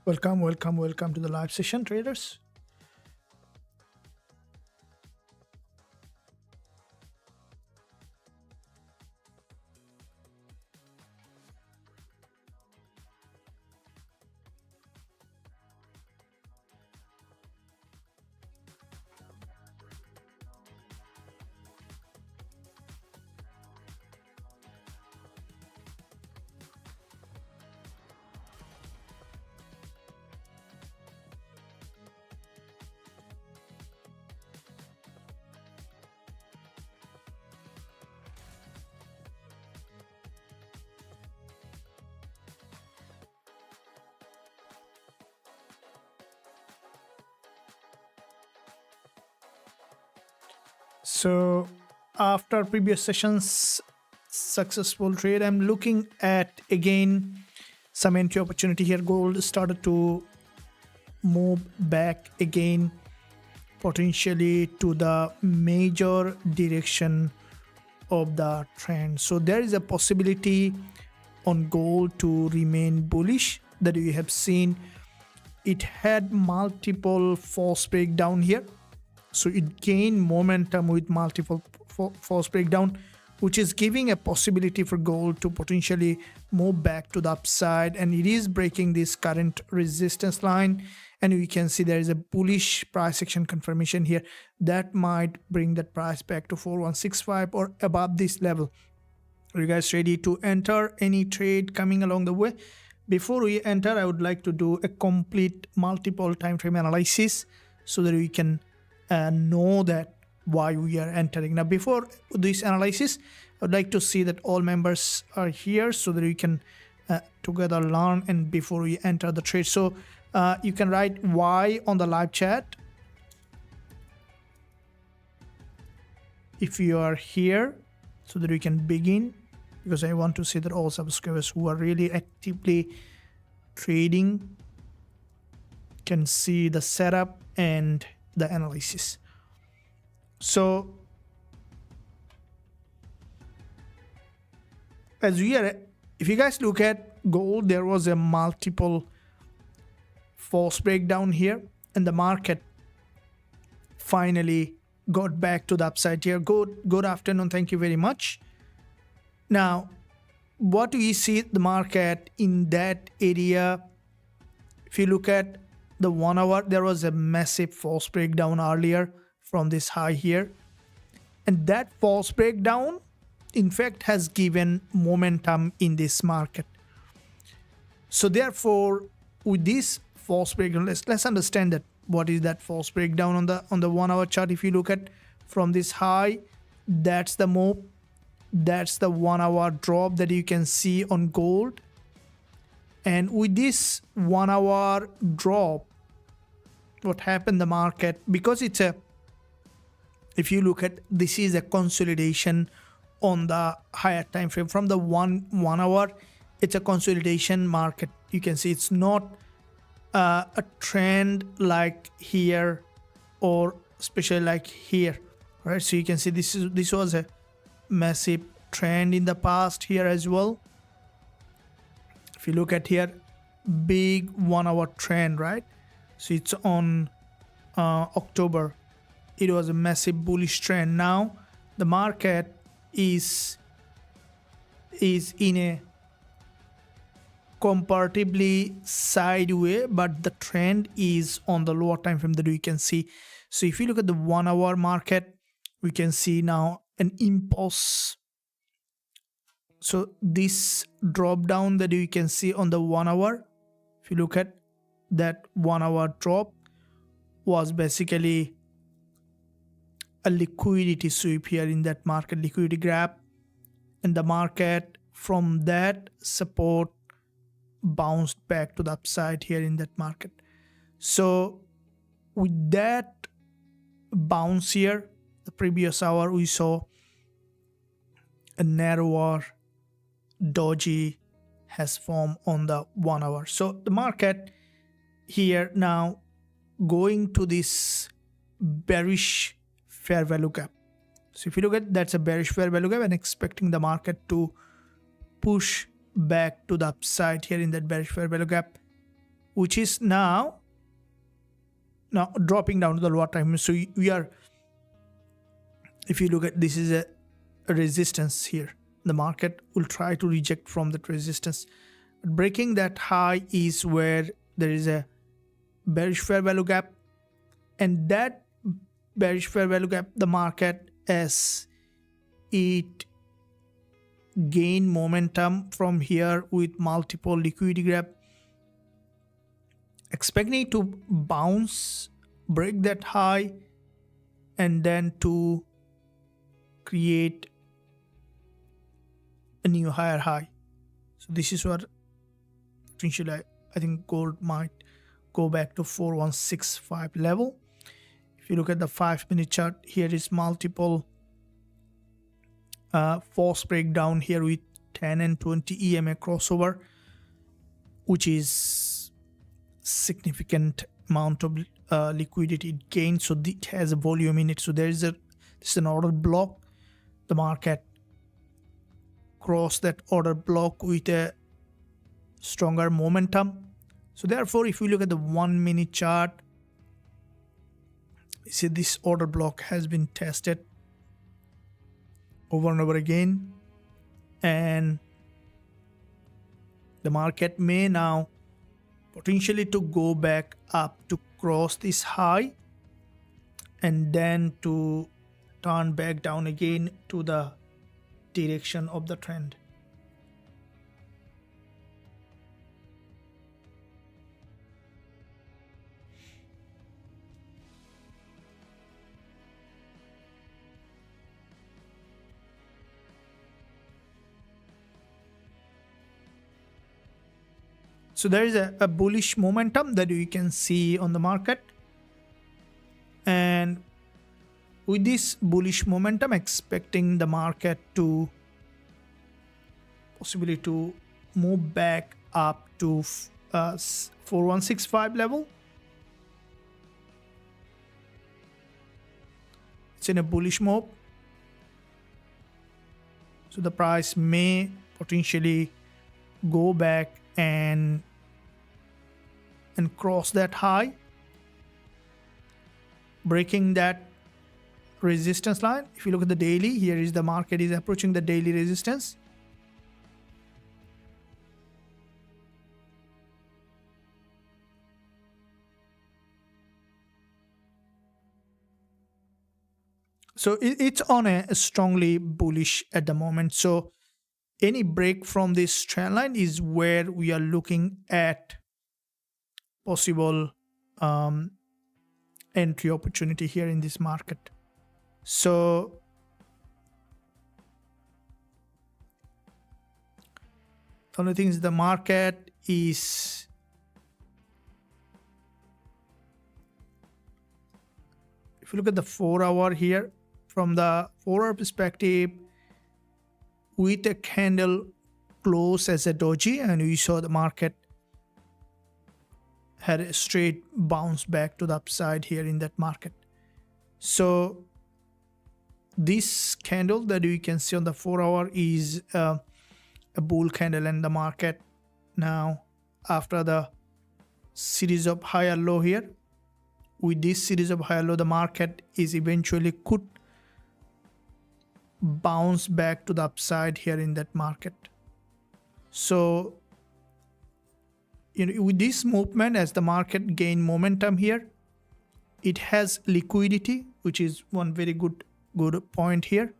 Welcome to the live session, traders. So after previous sessions successful trade, I'm looking at again some entry opportunity here. Gold started to move back again, potentially to the major direction of the trend. So there is a possibility on gold to remain bullish that we have seen. It had multiple false breakdown here, so it gained momentum with multiple false breakdown, which is giving a possibility for gold to potentially move back to the upside, and it is breaking this current resistance line, and we can see there is a bullish price action confirmation here that might bring that price back to 4165 or above this level. Are you guys ready to enter any trade coming along the way? Before we enter, I would like to do a complete multiple time frame analysis so that we can know that why we are entering. Now before this analysis, I would like to see that all members are here so that we can together learn and before we enter the trade. So you can write Y on the live chat if you are here so that we can begin, because I want to see that all subscribers who are really actively trading can see the setup and the analysis. So as we are, if you guys look at gold, there was a multiple false breakdown here and the market finally got back to the upside here. Good afternoon, thank you very much. Now what we see the market in that area, if you look at the 1 hour, there was a massive false breakdown earlier from this high here, and that false breakdown in fact has given momentum in this market. So therefore with this false breakdown, let's understand that what is that false breakdown on the 1 hour chart. If you look at from this high, that's the move, that's the 1 hour drop that you can see on gold. And with this 1 hour drop, what happened the market, because it's a, if you look at, this is a consolidation on the higher time frame from the one hour, it's a consolidation market. You can see it's not a trend like here or especially like here, right? So you can see this was a massive trend in the past here as well. If you look at here, big 1 hour trend, right? So it's on October, it was a massive bullish trend. Now the market is in a comparatively sideways, but the trend is on the lower time frame that we can see. So if you look at the 1 hour market, we can see now an impulse. So this drop down that you can see on the 1 hour, if you look at that 1 hour drop, was basically a liquidity sweep here in that market, liquidity grab, and the market from that support bounced back to the upside here in that market. So with that bounce here, the previous hour we saw a narrower doji has formed on the 1 hour. So the market here now going to this bearish fair value gap. So if you look at, that's a bearish fair value gap and expecting the market to push back to the upside here in that bearish fair value gap which is now dropping down to the lower time. So we are, if you look at, this is a resistance here. The market will try to reject from that resistance. Breaking that high is where there is a bearish fair value gap, and that bearish fair value gap, the market, as it gain momentum from here with multiple liquidity gap, expecting it to bounce, break that high, and then to create a new higher high. So this is what potentially I think gold might go back to 4165 level. If you look at the 5-minute chart, here is multiple false breakdown here with 10 and 20 EMA crossover, which is significant amount of liquidity gain. So it has a volume in it. So this is an order block. The market crossed that order block with a stronger momentum. So therefore, if we look at the 1-minute chart, you see this order block has been tested over and over again, and the market may now potentially to go back up to cross this high and then to turn back down again to the direction of the trend. So there is a bullish momentum that you can see on the market, and with this bullish momentum, expecting the market to possibly to move back up to 4165 level. It's in a bullish move, so the price may potentially go back and cross that high, breaking that resistance line. If you look at the daily, here is the market is approaching the daily resistance. So it's on a strongly bullish at the moment. So any break from this trend line is where we are looking at possible entry opportunity here in this market. So the only thing is the market is if you look at the 4-hour here, from the 4-hour perspective, with a candle close as a doji, and we saw the market had a straight bounce back to the upside here in that market. So this candle that you can see on the 4-hour is a bull candle, and the market now, after the series of higher low here, with this series of higher low, the market is eventually could bounce back to the upside here in that market. So with this movement, as the market gain momentum here, it has liquidity, which is one very good point here.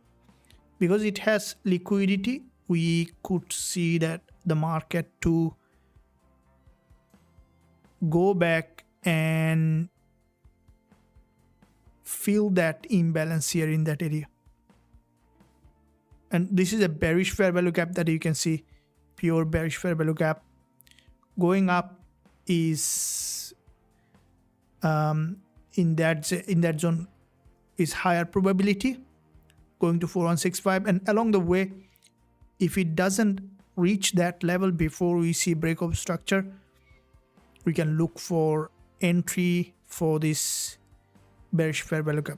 Because it has liquidity, we could see that the market to go back and fill that imbalance here in that area. And this is a bearish fair value gap that you can see, pure bearish fair value gap. Going up is in that zone is higher probability, going to 4165, and along the way, if it doesn't reach that level before we see break of structure, we can look for entry for this bearish fair value gap.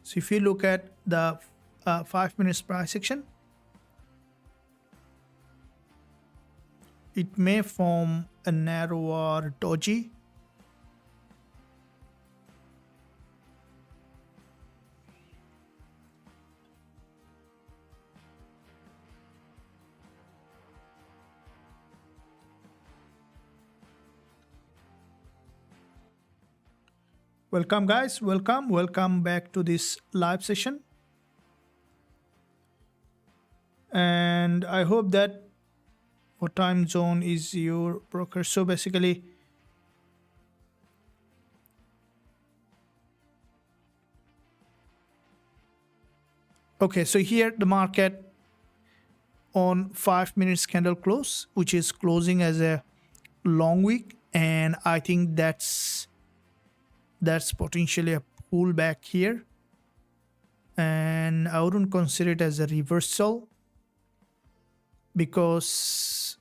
So if you look at the 5 minutes price action, it may form a narrower doji. Welcome guys, welcome back to this live session. And I hope that what time zone is your broker. So basically, okay, so here the market on 5 minutes candle close, which is closing as a long wick, and I think that's potentially a pullback here, and I wouldn't consider it as a reversal because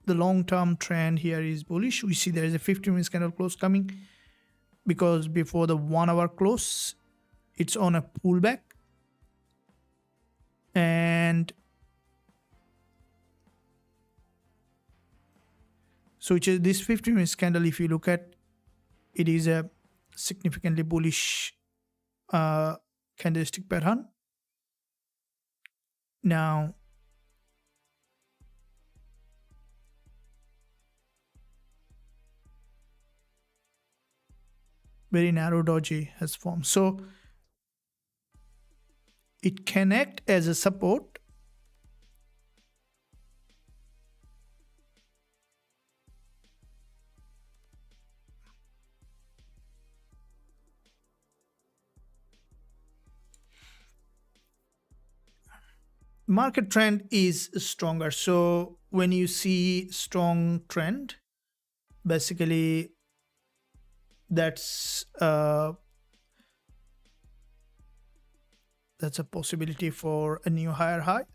the long-term trend here is bullish. We see there is a 50 minutes candle close coming because before the 1 hour close it's on a pullback, and so which is this 50 minutes candle, if you look at it, is a significantly bullish candlestick pattern. Now very narrow doji has formed, so it can act as a support. Market trend is stronger, so when you see strong trend, basically that's a possibility for a new higher high.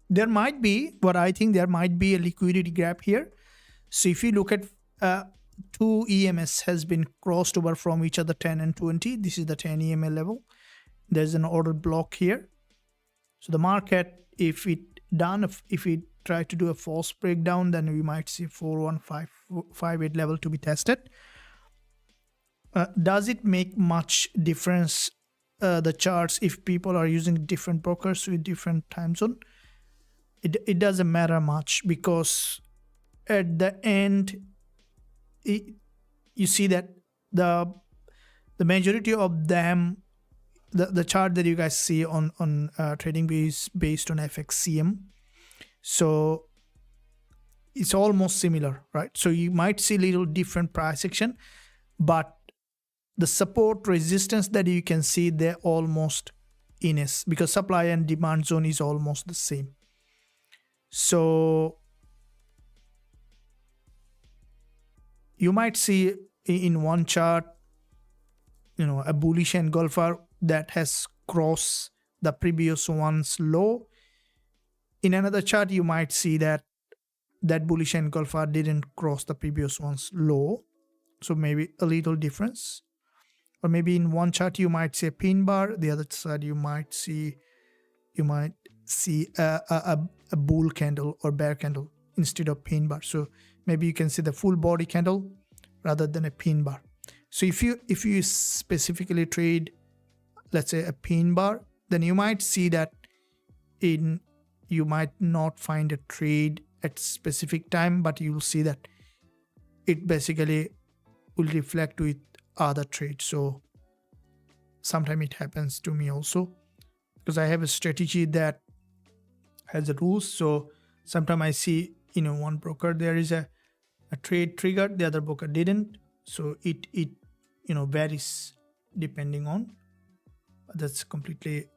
There might be, what I think, there might be a liquidity gap here. So if you look at two EMS has been crossed over from each other, 10 and 20. This is the 10 EMA level. There's an order block here. So the market, if it try to do a false breakdown, then we might see 41558 level to be tested. Does it make much difference, the charts, if people are using different brokers with different time zone? It doesn't matter much, because at the end you see that the majority of them, the chart that you guys see on TradingView is based on FXCM, so it's almost similar, right? So you might see little different price action, but the support resistance that you can see, they're almost in it, because supply and demand zone is almost the same. So you might see in one chart, a bullish engulfer that has crossed the previous one's low. In another chart, you might see that bullish engulfer didn't cross the previous one's low. So maybe a little difference. Or maybe in one chart, you might see a pin bar. The other side, you might see a bull candle or bear candle instead of pin bar. So maybe you can see the full body candle rather than a pin bar. So if you specifically trade, let's say, a pin bar, then you might see that you might not find a trade at specific time, but you'll see that it basically will reflect with other trades. So sometimes it happens to me also, because I have a strategy that has the rules. So sometimes I see one broker there is a trade triggered, the other broker didn't. So it varies depending on. That's completely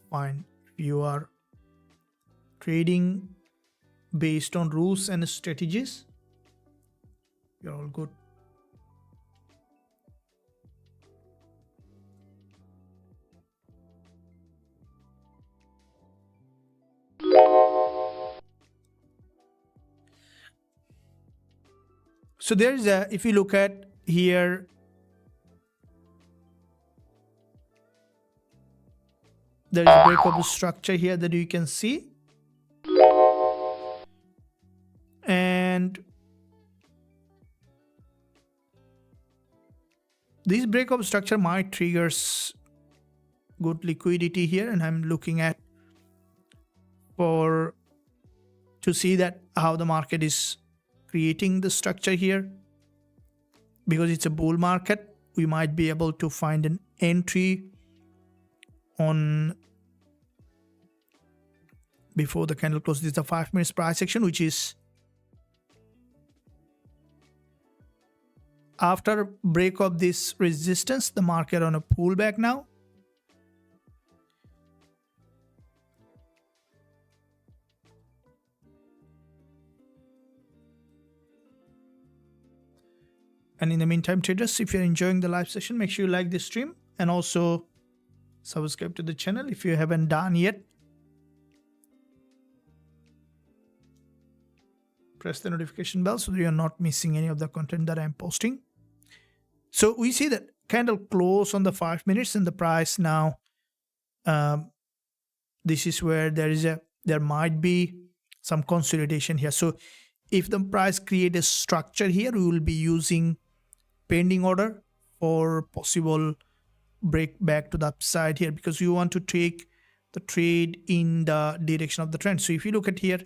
fine. If you are trading based on rules and strategies, you're all good. So there is a, if you look at here, there is a breakup structure here that you can see. And this breakup structure might triggers good liquidity here, and I'm looking at to see that how the market is creating the structure here. Because it's a bull market, we might be able to find an entry on before the candle close. This is the 5 minutes price action, which is after break of this resistance, the market on a pullback now. And in the meantime, traders, if you're enjoying the live session, make sure you like this stream and also subscribe to the channel if you haven't done yet. Press the notification bell so that you're not missing any of the content that I'm posting. So we see that candle close on the 5 minutes and the price now. This is where there might be some consolidation here. So if the price create a structure here, we will be using pending order for possible break back to the upside here, because we want to take the trade in the direction of the trend. So if you look at here,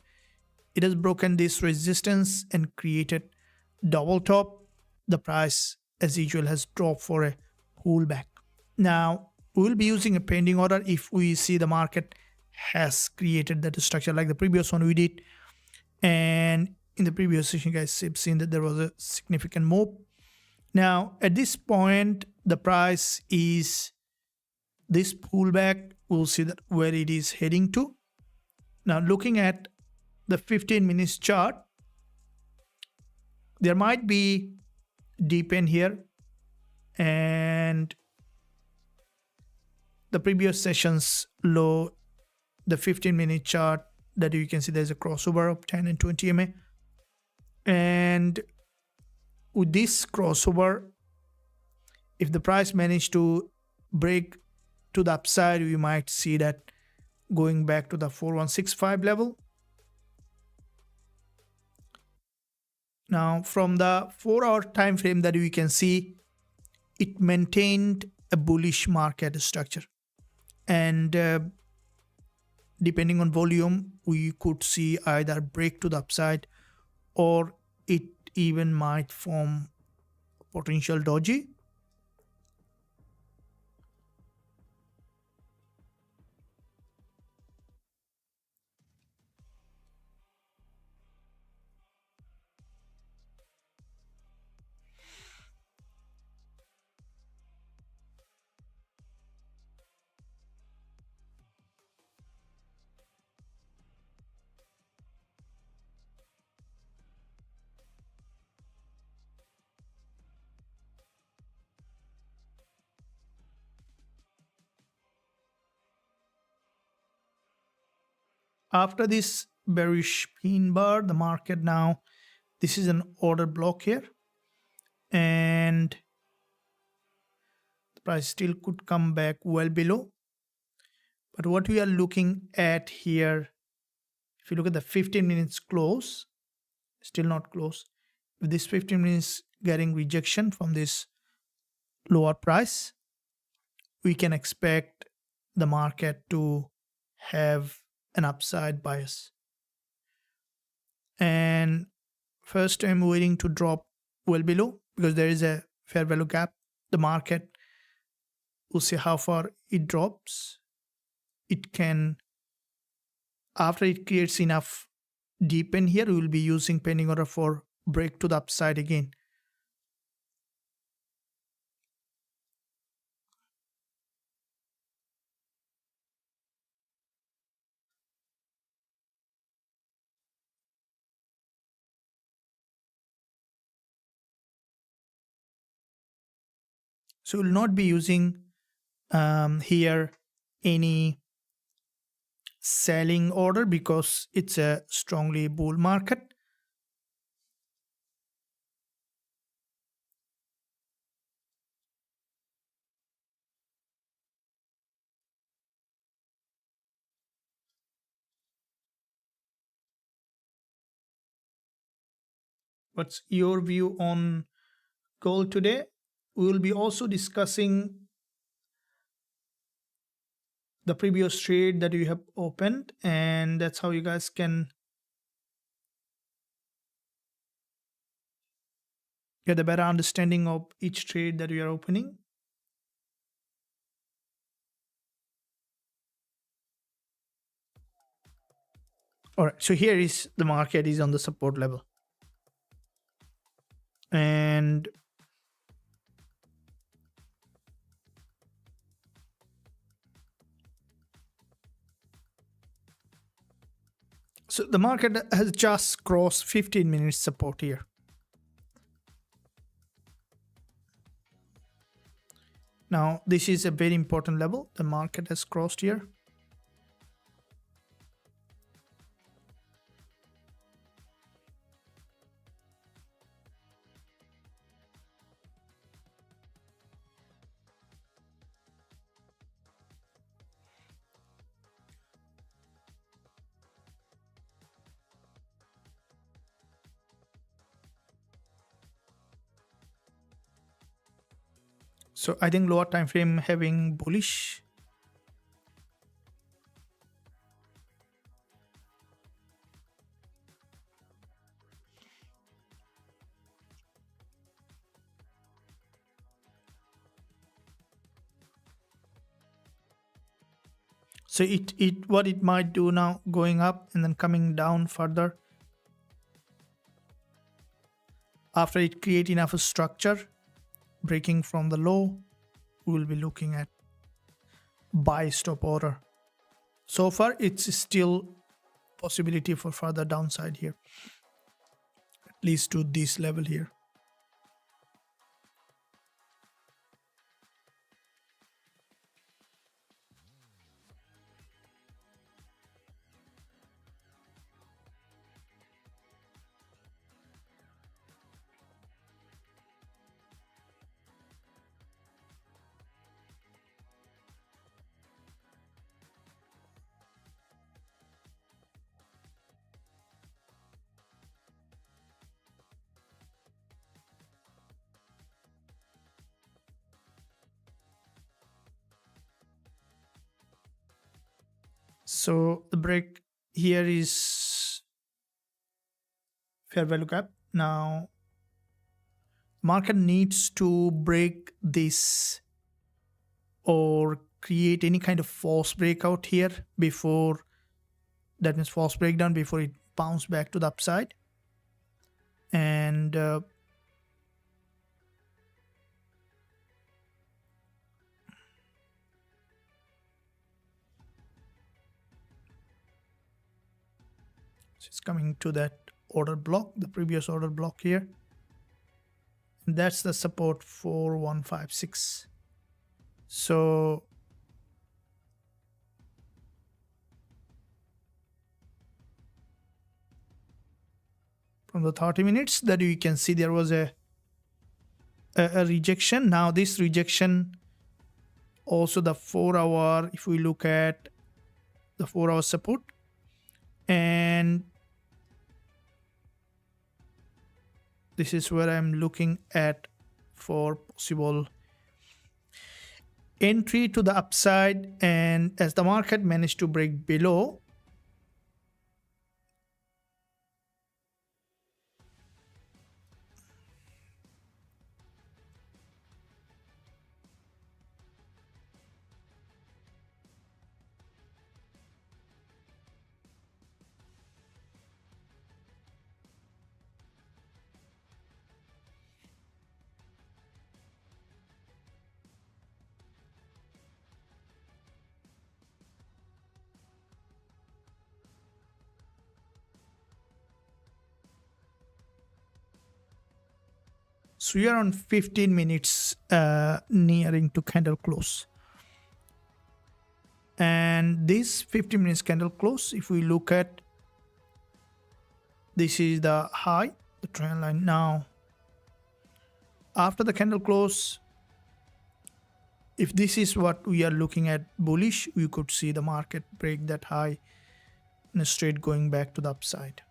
it has broken this resistance and created double top. The price as usual has dropped for a pullback. Now we will be using a pending order if we see the market has created that structure like the previous one we did. And in the previous session, guys, have seen that there was a significant move. Now at this point, the price is this pullback. We'll see that where it is heading to. Now looking at the 15 minutes chart, there might be deep end here, and the previous session's low, the 15-minute chart that you can see, there's a crossover of 10 and 20 MA, and with this crossover, if the price managed to break to the upside, we might see that going back to the 4165 level. Now from the 4-hour time frame that we can see, it maintained a bullish market structure, and depending on volume, we could see either break to the upside or it even might form potential doji. After this bearish pin bar, the market now, this is an order block here, and the price still could come back well below. But what we are looking at here, if you look at the 15 minutes close, still not close. If this 15 minutes getting rejection from this lower price, we can expect the market to have an upside bias. And first I'm waiting to drop well below, because there is a fair value gap. The market will see how far it drops. It can, after it creates enough deep in here, we will be using pending order for break to the upside again. So we'll not be using here any selling order, because it's a strongly bull market. What's your view on gold today? We will be also discussing the previous trade that you have opened, and that's how you guys can get a better understanding of each trade that you are opening. All right, so here is the market is on the support level, and so the market has just crossed 15 minutes support here. Now this is a very important level the market has crossed here. So I think lower time frame having bullish. So it what it might do now, going up and then coming down further. After it create enough structure, breaking from the low, we will be looking at buy stop order. So far, it's still possibility for further downside here, at least to this level here. So the break here is fair value gap. Now market needs to break this or create any kind of false breakout here before, that means false breakdown, before it bounce back to the upside. And it's coming to that order block, the previous order block here. And that's the support 4156. So from the 30 minutes that you can see there was a rejection. Now this rejection, also the 4 hour, if we look at the 4 hour support, and this is where I'm looking at for possible entry to the upside. And as the market managed to break below, so we are on 15 minutes nearing to candle close. And this 15 minutes candle close, if we look at, this is the high, the trend line. Now after the candle close, if this is what we are looking at bullish, we could see the market break that high and straight going back to the upside.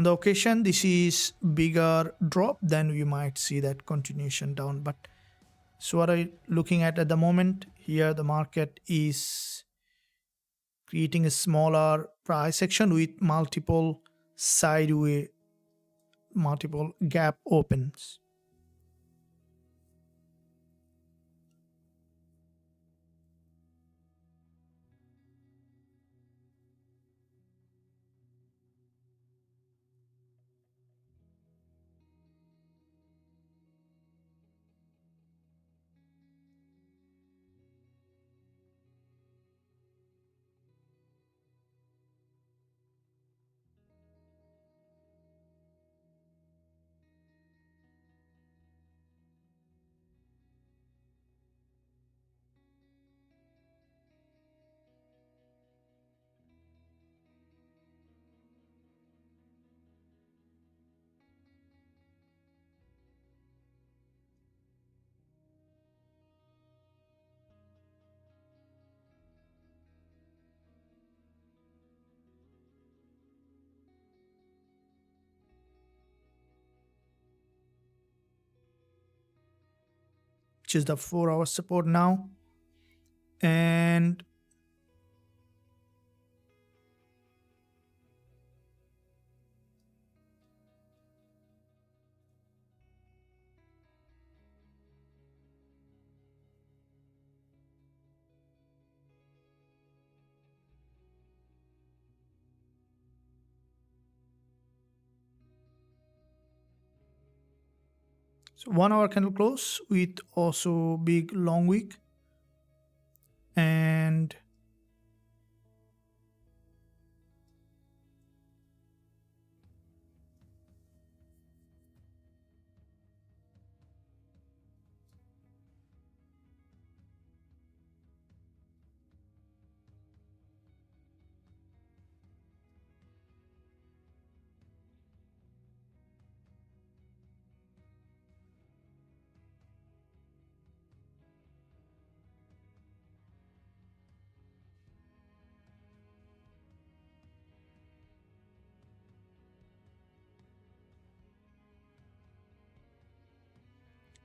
on the occasion this is bigger drop, then we might see that continuation down. But so what I'm looking at the moment here, the market is creating a smaller price action with multiple sideways, multiple gap opens. Which is the 4-hour support now. And so 1-hour candle close with also big long wick, and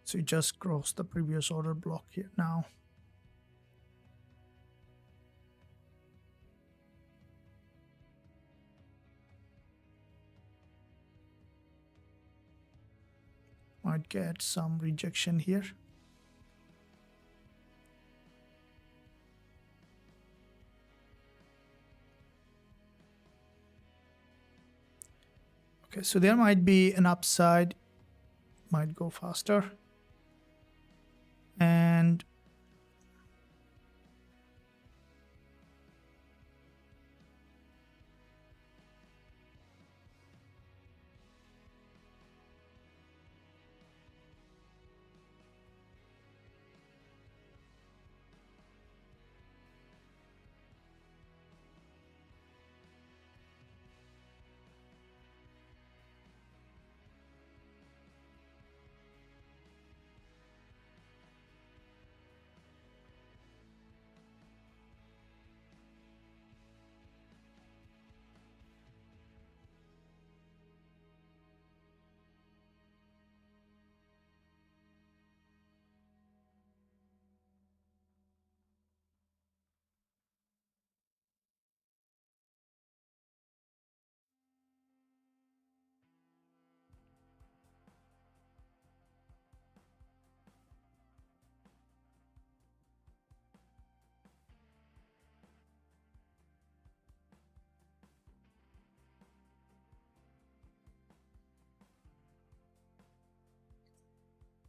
so we just crossed the previous order block here now. Might get some rejection here. Okay, so there might be an upside, might go faster. And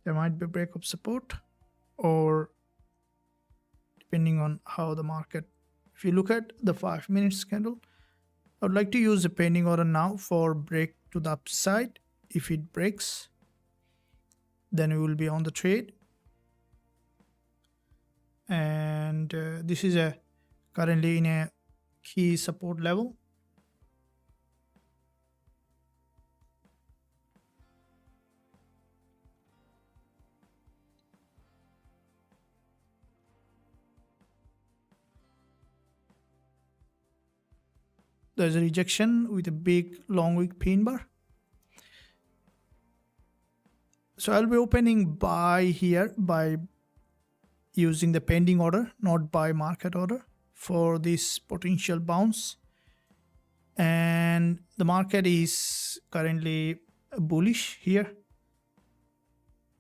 there might be break of support, or depending on how the market. If you look at the 5 minutes candle, I would like to use a pending order now for break to the upside. If it breaks, then we will be on the trade. And this is a currently in a key support level. there's a rejection with a big long wick pin bar. So I'll be opening buy here by using the pending order, not buy market order, for this potential bounce. And the market is currently bullish here,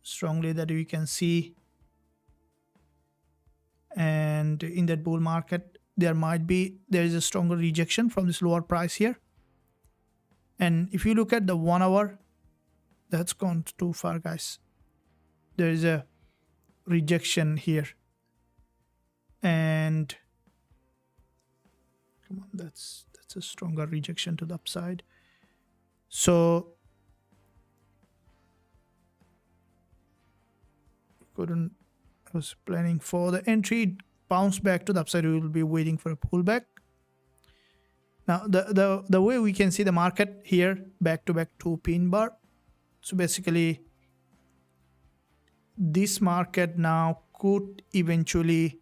strongly, that we can see. And in that bull market, there is a stronger rejection from this lower price here. And if you look at the 1 hour, that's gone too far, guys. There is a rejection here, and come on, that's a stronger rejection to the upside. So I was planning for the entry, bounce back to the upside. We will be waiting for a pullback. Now the way we can see the market here, back to back 2 pin bar. So basically this market now could eventually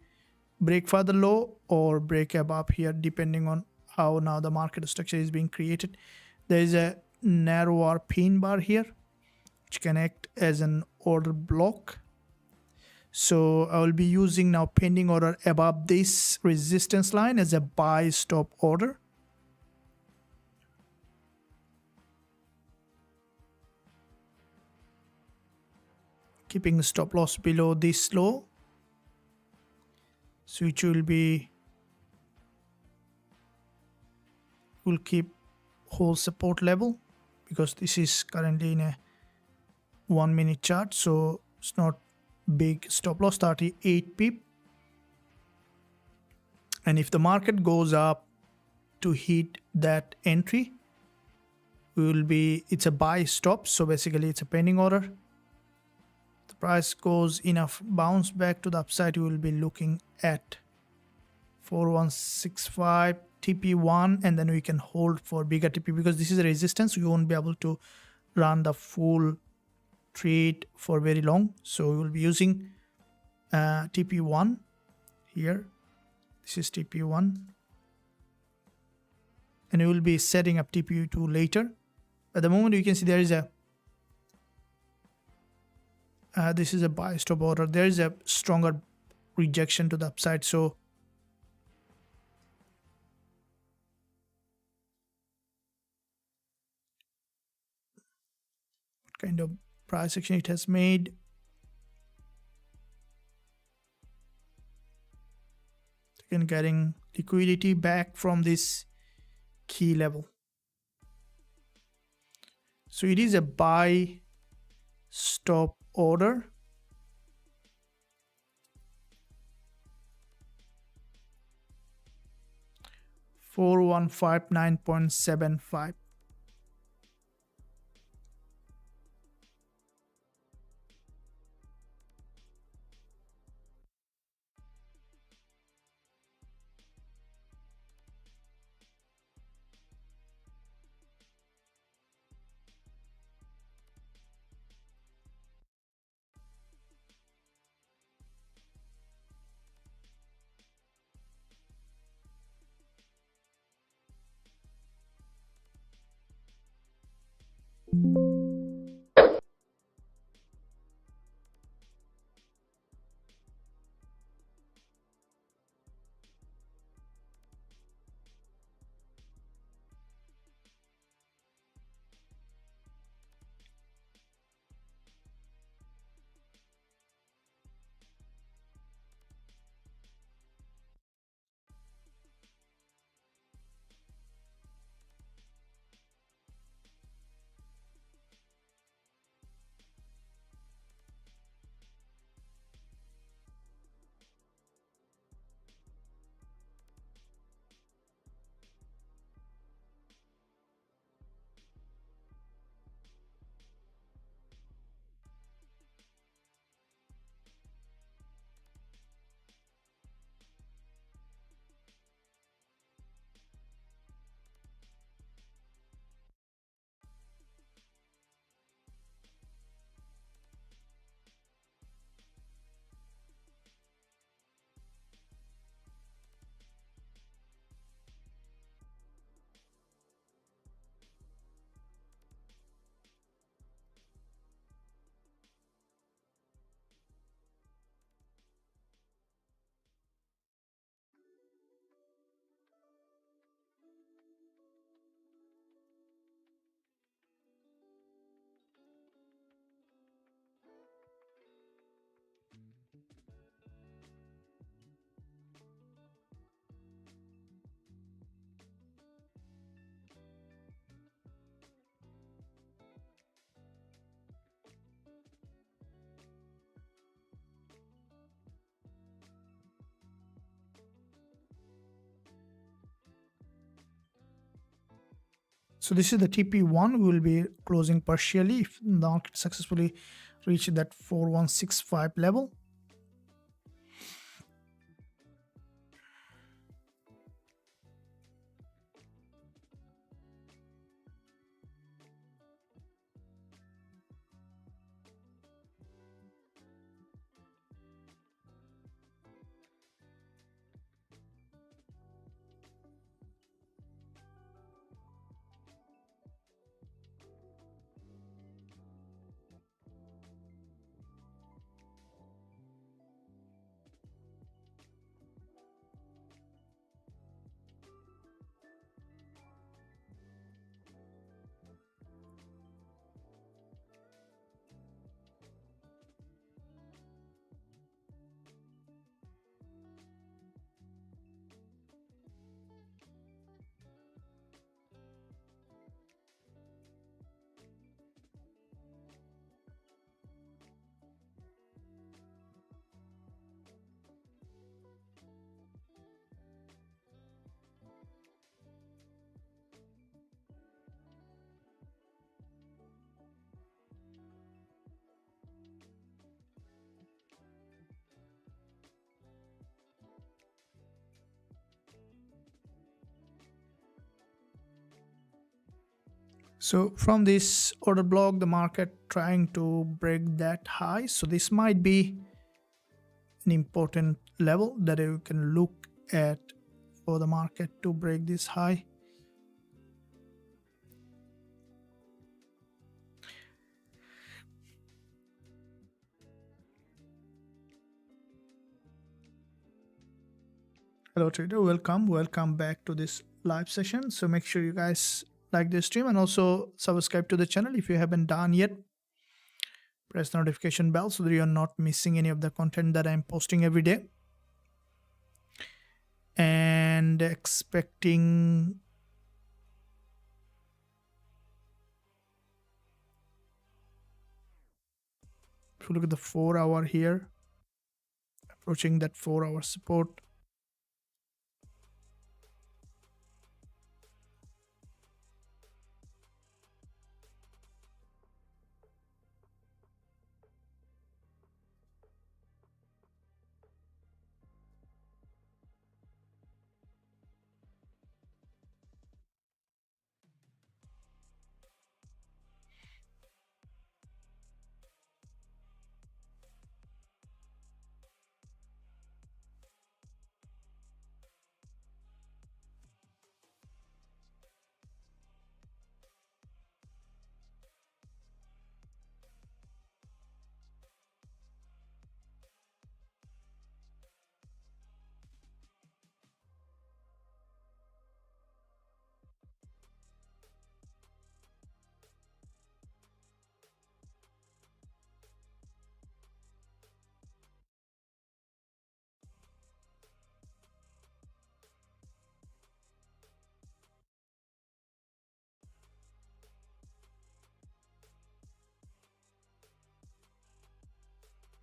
break further low or break above here, depending on how now the market structure is being created. There is a narrower pin bar here which can act as an order block. So I will be using now pending order above this resistance line as a buy stop order. Keeping stop loss below this low, so which will keep whole support level, because this is currently in a 1 minute chart, so it's not big. Stop loss 38 pip. And if the market goes up to hit that entry, it's a buy stop, so basically it's a pending order. The price goes enough bounce back to the upside, you will be looking at 4165 TP1, and then we can hold for bigger TP, because this is a resistance. You won't be able to run the full trade for very long, so we will be using TP1 here. This is TP1, and we will be setting up TP2 later. At the moment, you can see there is a this is a buy stop order. There is a stronger rejection to the upside, so what kind of price action it has made. Again, getting liquidity back from this key level. So it is a buy stop order. $4159.75. So this is the TP1. We will be closing partially if the market successfully reach that 4165 level. So from this order block, the market trying to break that high. So this might be an important level that you can look at for the market to break this high. Hello trader, welcome back to this live session. So make sure you guys like this stream and also subscribe to the channel if you haven't done yet. Press the notification bell so that you're not missing any of the content that I'm posting every day. And expecting if you look at the 4 hour here, approaching that 4 hour support.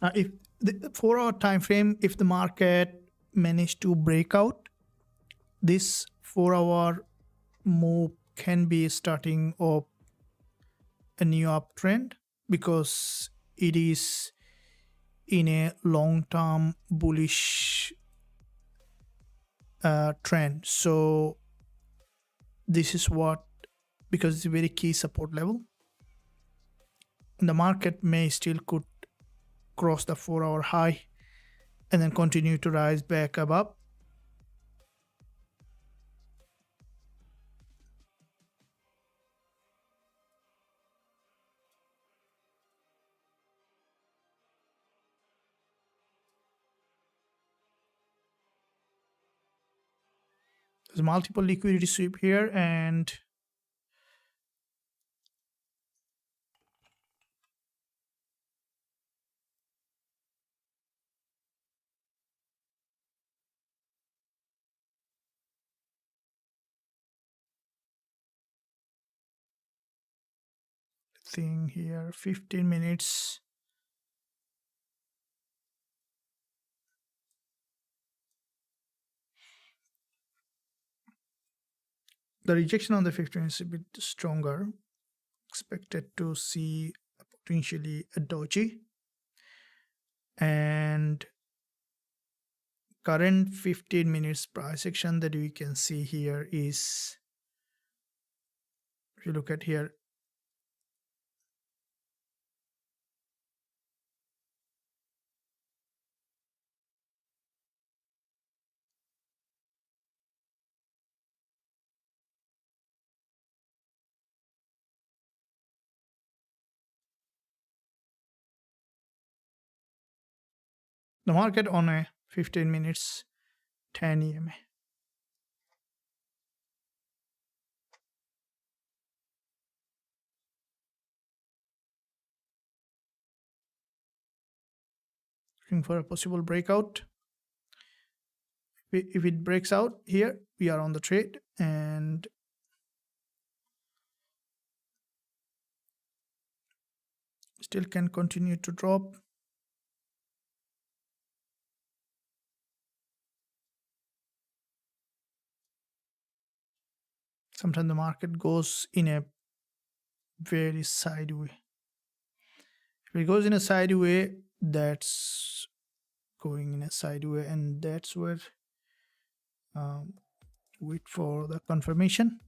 Now, if the 4 hour time frame, if the market managed to break out, this 4 hour move can be starting of a new uptrend because it is in a long-term bullish trend. So this is what, because it's a very key support level, and the market may still could cross the 4 hour high and then continue to rise back above. There's multiple liquidity sweep here, and thing here 15 minutes. The rejection on the 15 is a bit stronger. Expected to see potentially a doji, and current 15 minutes price action that we can see here is, if you look at here, the market on a 15 minutes 10 EMA. Looking for a possible breakout. If it breaks out here, we are on the trade, and still can continue to drop. Sometimes the market goes in a very sideways. If it goes in a sideways, that's going in a sideways, and that's where wait for the confirmation.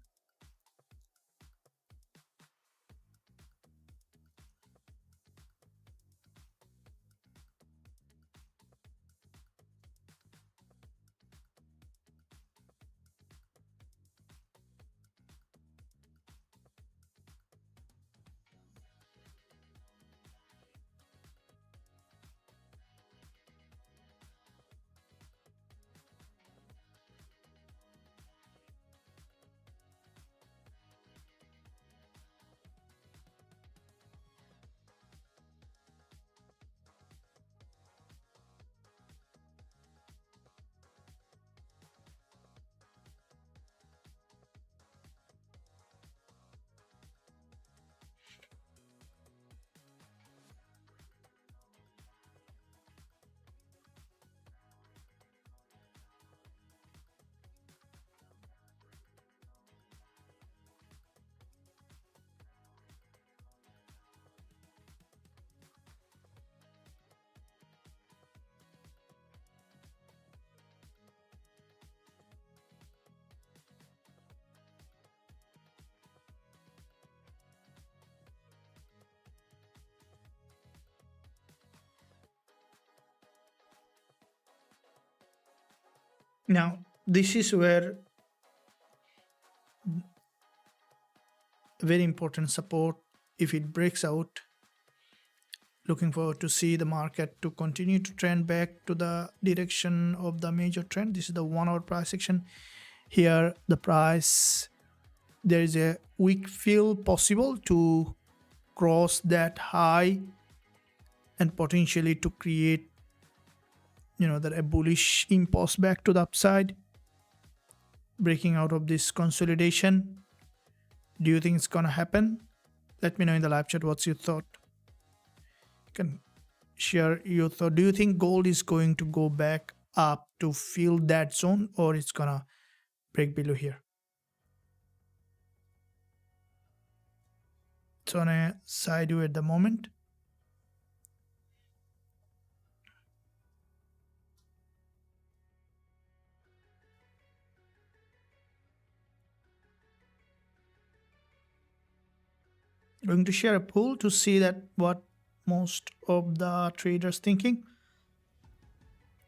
Now, this is where very important support. If it breaks out, looking forward to see the market to continue to trend back to the direction of the major trend. This is the 1 hour price action. Here, the price, there is a weak fill possible to cross that high and potentially to create, that a bullish impulse back to the upside, breaking out of this consolidation. Do you think it's gonna happen? Let me know in the live chat what's your thought. You can share your thought. Do you think gold is going to go back up to fill that zone, or it's gonna break below here? It's on a sideways at the moment. Going to share a poll to see that what most of the traders thinking.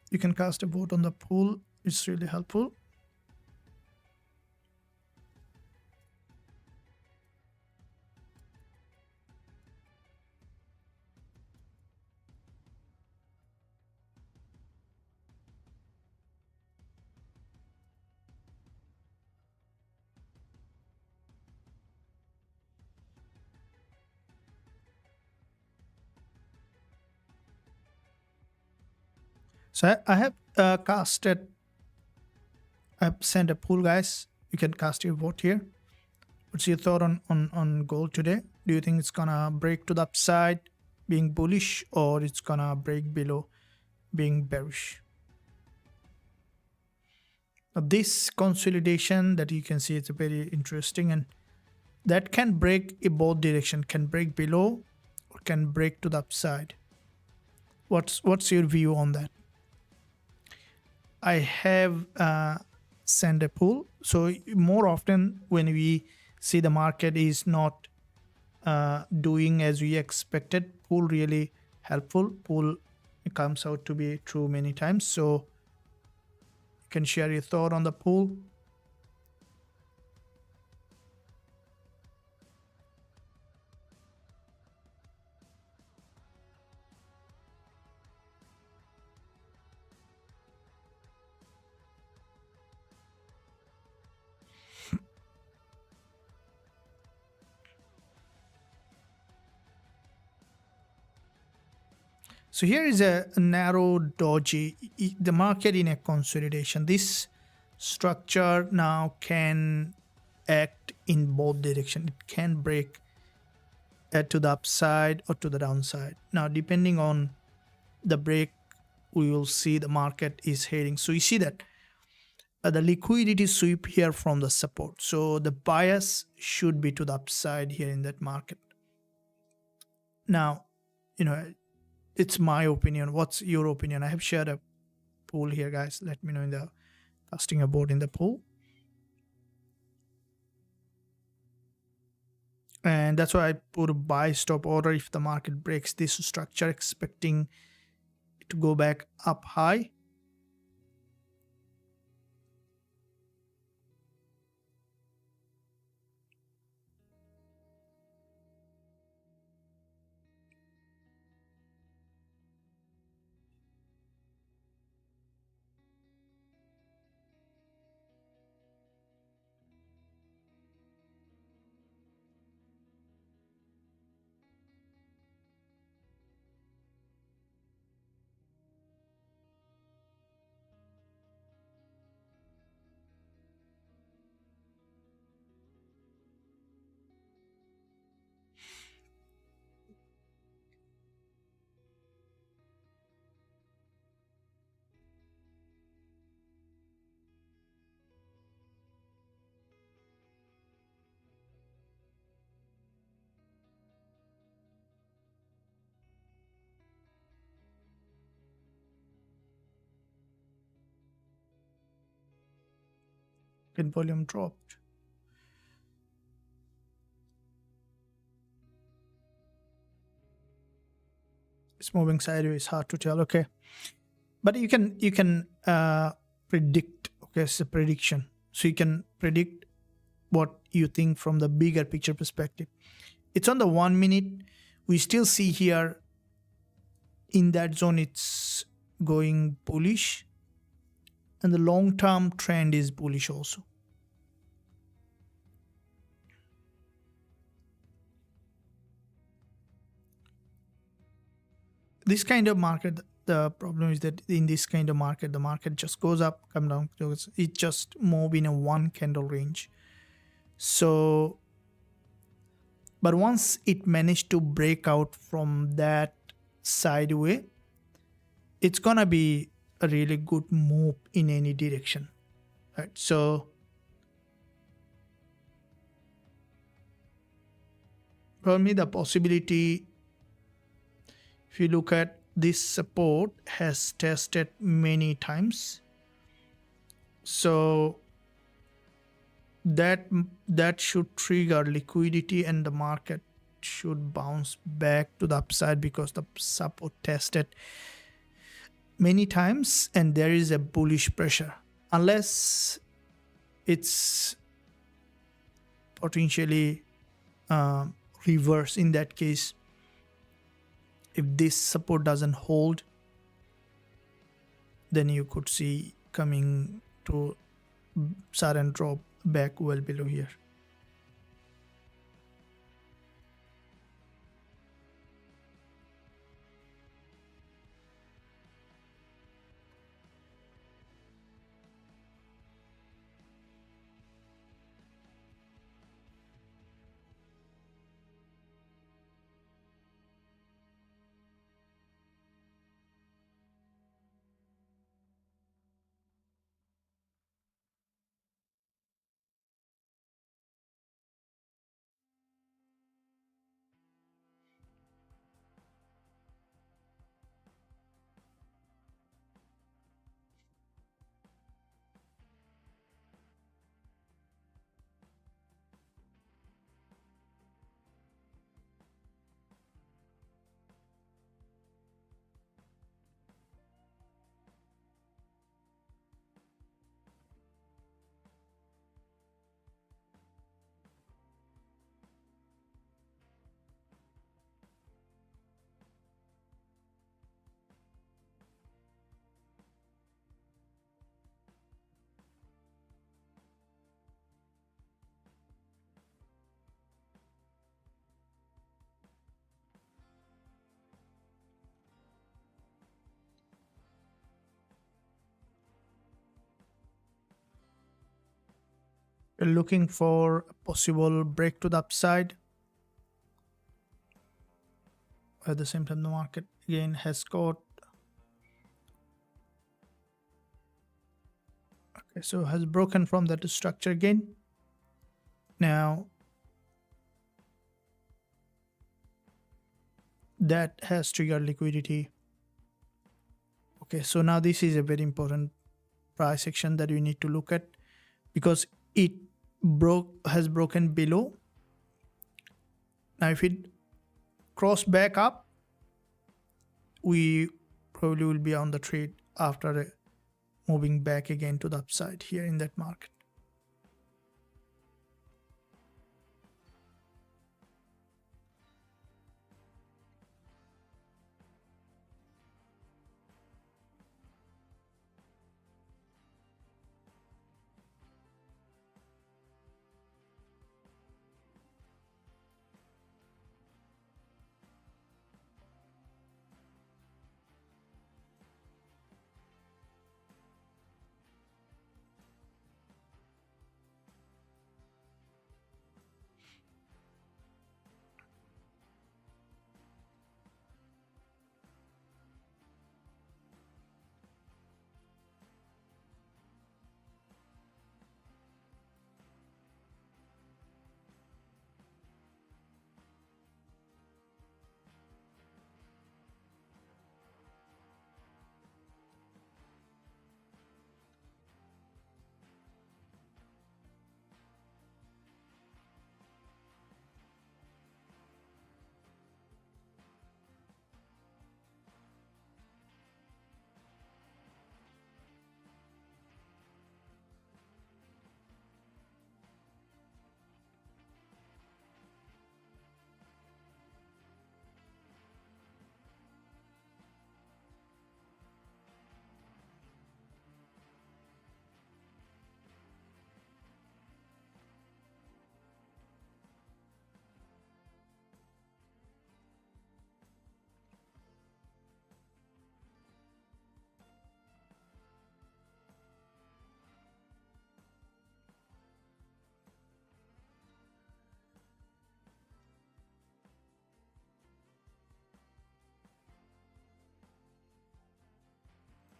You can cast a vote on the poll. It's really helpful. So I have I've sent a poll, guys. You can cast your vote here. What's your thought on gold today? Do you think it's gonna break to the upside, being bullish, or it's gonna break below, being bearish? This consolidation that you can see, it's very interesting, and that can break in both direction, can break below or can break to the upside. What's your view on that? I have sent a pull. So more often when we see the market is not doing as we expected, pull really helpful. Pull comes out to be true many times. So you can share your thought on the pull. So here is a narrow doji, the market in a consolidation. This structure now can act in both directions. It can break to the upside or to the downside. Now, depending on the break, we will see the market is heading. So you see that the liquidity sweep here from the support. So the bias should be to the upside here in that market. Now, it's my opinion. What's your opinion? I have shared a poll here, guys. Let me know in the casting a vote in the poll. And that's why I put a buy stop order if the market breaks this structure, expecting it to go back up high. And volume dropped. It's moving sideways, hard to tell. Okay, but you can predict. Okay, it's a prediction, so you can predict what you think from the bigger picture perspective. It's on the 1 minute. We still see here in that zone it's going bullish, and the long-term trend is bullish also. This kind of market, the problem is that in this kind of market, the market just goes up, come down, it just move in a one candle range. So, but once it managed to break out from that sideway, it's gonna be a really good move in any direction, right? So for me, the possibility, if you look at this support, has tested many times. So that should trigger liquidity, and the market should bounce back to the upside because the support tested many times and there is a bullish pressure, unless it's potentially reverse. In that case, if this support doesn't hold, then you could see coming to sudden drop back well below here. We're looking for a possible break to the upside. At the same time, the market again has got, okay, so has broken from that structure again. Now that has triggered liquidity. Okay, so now this is a very important price action that you need to look at, because it has broken below. Now if it cross back up, we probably will be on the trade after moving back again to the upside here in that market.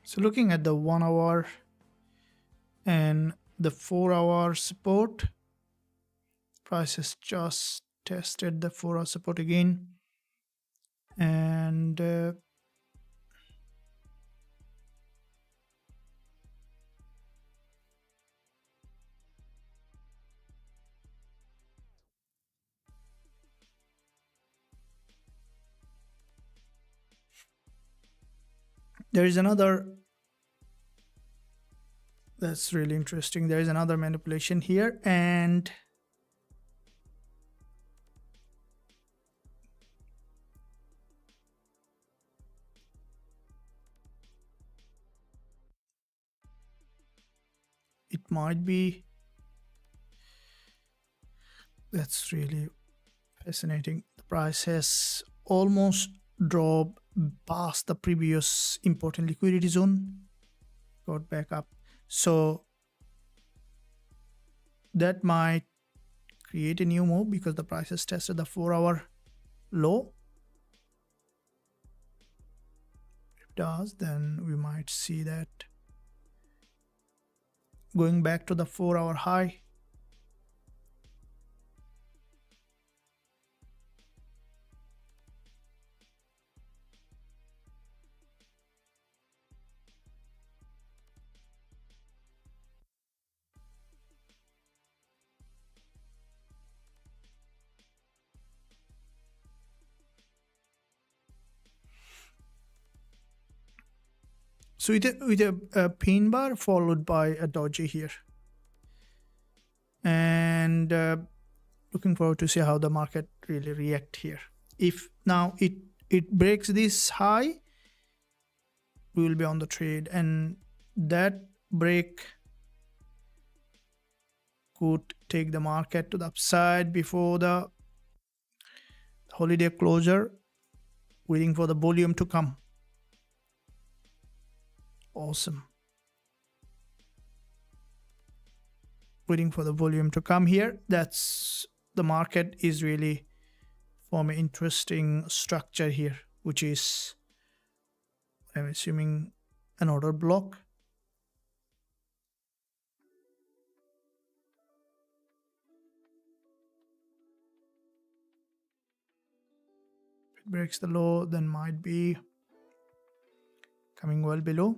So looking at the 1 hour and the 4 hour support, price has just tested the 4 hour support again, and there is another, that's really interesting, there is another manipulation here, and it might be, that's really fascinating. The price has almost dropped past the previous important liquidity zone, got back up, so that might create a new move because the price has tested the 4 hour low. If it does, then we might see that going back to the 4 hour high. So with a pin bar followed by a doji here, and looking forward to see how the market really react here. If now it breaks this high, we will be on the trade, and that break could take the market to the upside before the holiday closure, waiting for the volume to come. Awesome. waiting for the volume to come here. That's the market is really form an interesting structure here, which is, I'm assuming, an order block. If it breaks the low, then might be coming well below.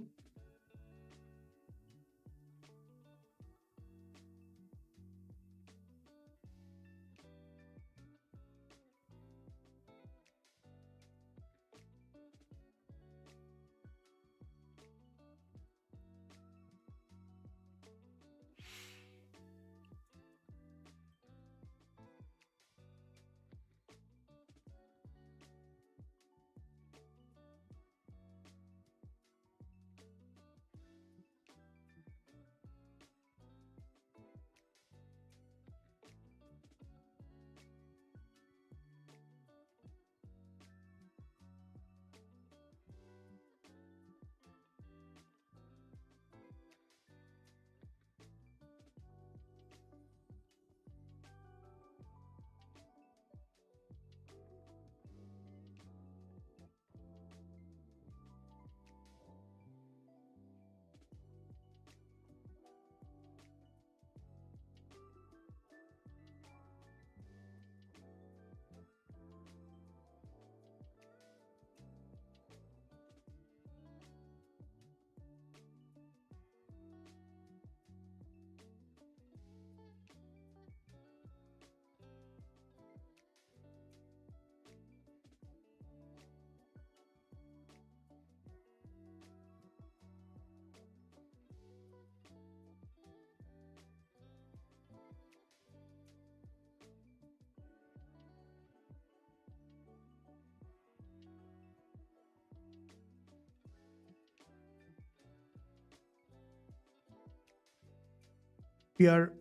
Here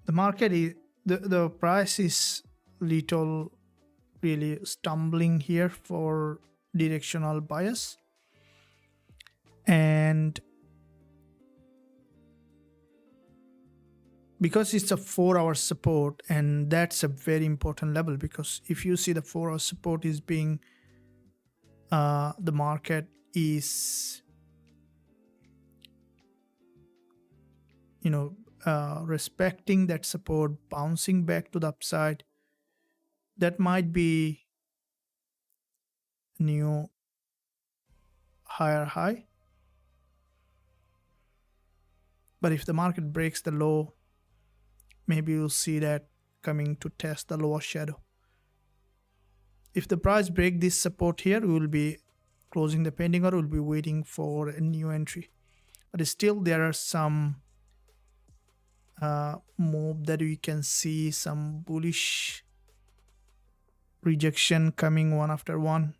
the market is the price is little really stumbling here for directional bias, and because it's a 4-hour support, and that's a very important level, because if you see the 4-hour support is being the market is respecting that support, bouncing back to the upside, that might be new higher high. But if the market breaks the low, maybe you'll see that coming to test the lower shadow. If the price break this support here, we will be closing the pending order, we'll be waiting for a new entry. But still there are some move that we can see, some bullish rejection coming one after one.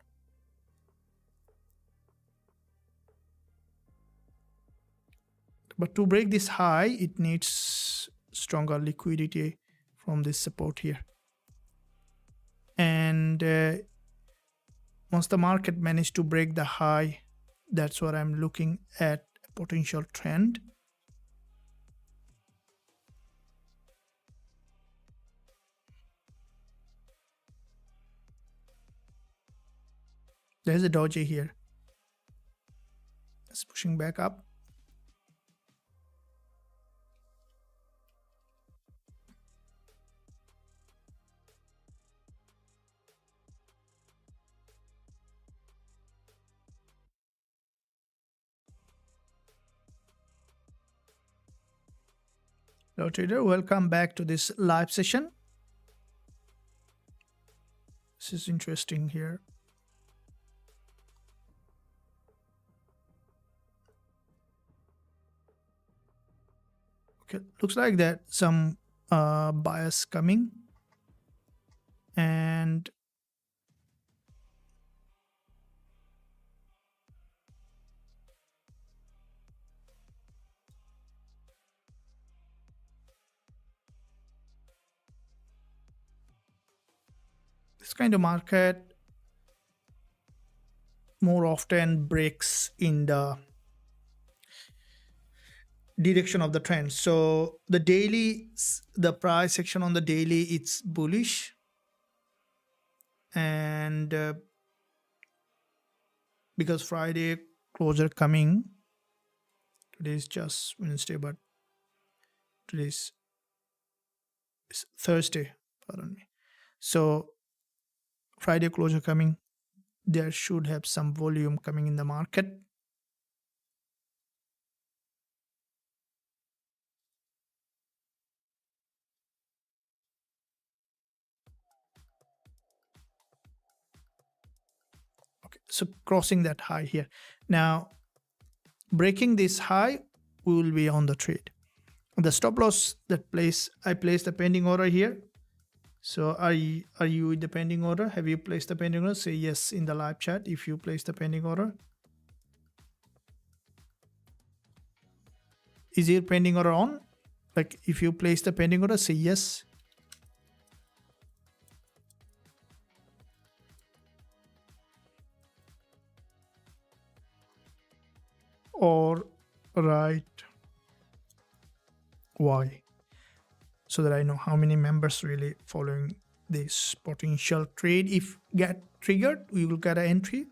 But to break this high, it needs stronger liquidity from this support here. And once the market managed to break the high, that's what I'm looking at, a potential trend. There's a doji here. It's pushing back up. Hello trader, welcome back to this live session. This is interesting here. Okay, looks like that some bias coming, and this kind of market more often breaks in the direction of the trend. So the daily, the price section on the daily, it's bullish, and because Friday closure coming, today is just Wednesday, but today's Thursday, pardon me. So Friday closure coming, there should have some volume coming in the market. Okay, so crossing that high here. Now, breaking this high, we will be on the trade. The stop loss that I placed the pending order here. So are you in the pending order? Have you placed the pending order? Say yes in the live chat if you placed the pending order. Is your pending order on? Like if you place the pending order, say yes. Or write why, so that I know how many members really following this potential trade. If get triggered, we will get an entry,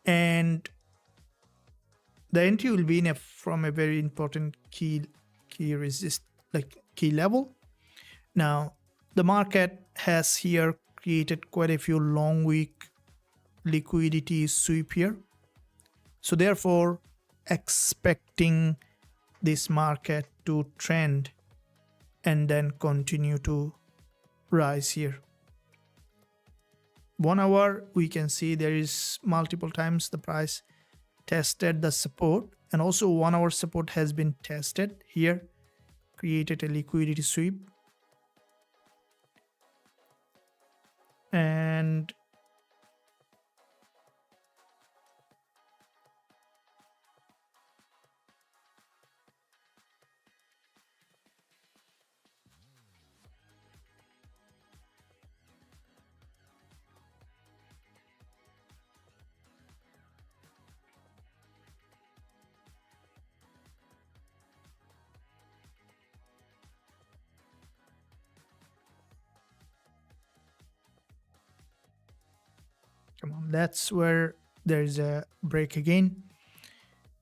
and the entry will be from a very important key resist, like key level. Now the market has here created quite a few long week liquidity sweep here, so therefore expecting this market to trend and then continue to rise here. 1 hour, we can see there is multiple times the price tested the support, and also 1 hour support has been tested here, created a liquidity sweep, and come on, that's where there's a break again.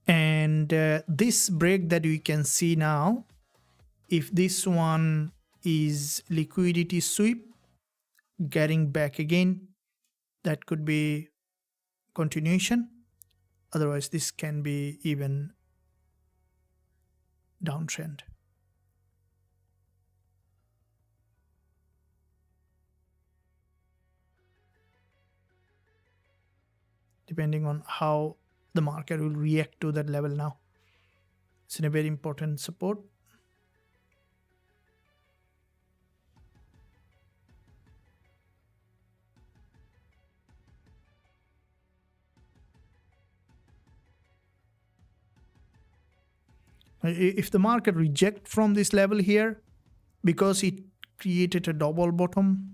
And this break that we can see now, if this one is liquidity sweep getting back again, that could be continuation. Otherwise this can be even downtrend. Depending on how the market will react to that level now. It's in a very important support. If the market reject from this level here, because it created a double bottom,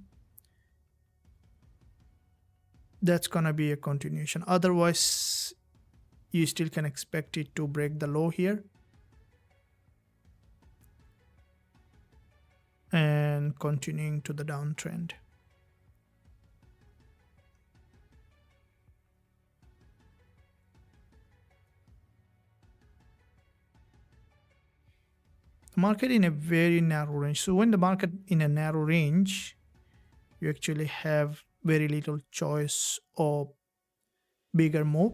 that's gonna be a continuation. Otherwise, you still can expect it to break the low here and continuing to the downtrend. The market in a very narrow range. So when the market in a narrow range, you actually have very little choice of bigger move.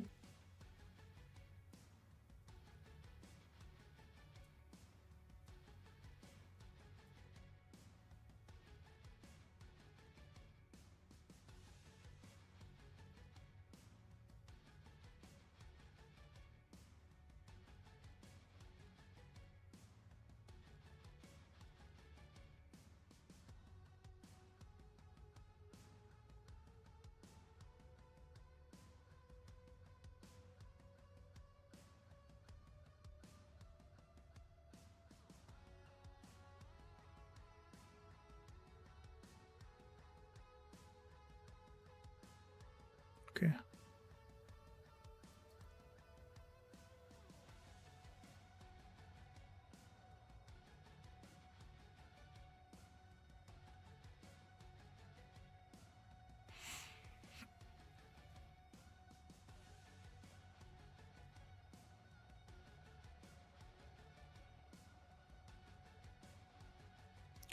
Okay.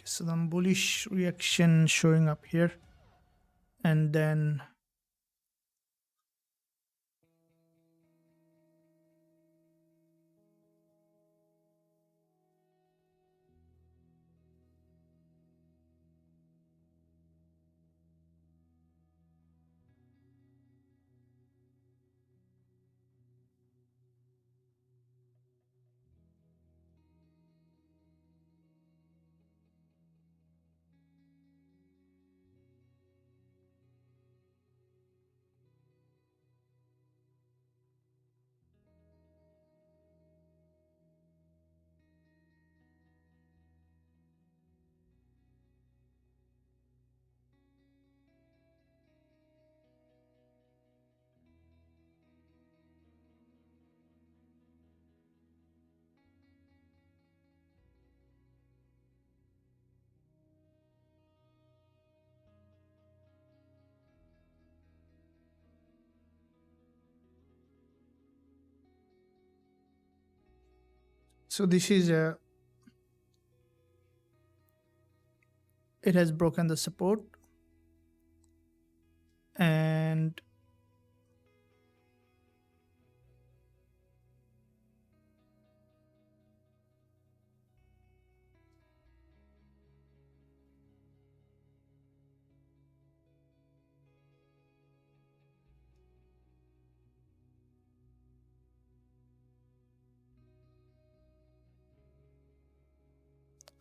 some bullish reaction showing up here, and then so this is a, it has broken the support, and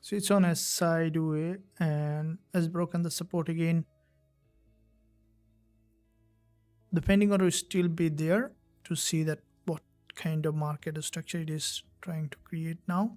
so it's on a sideway and has broken the support again. The pending order will still be there to see that what kind of market structure it is trying to create now.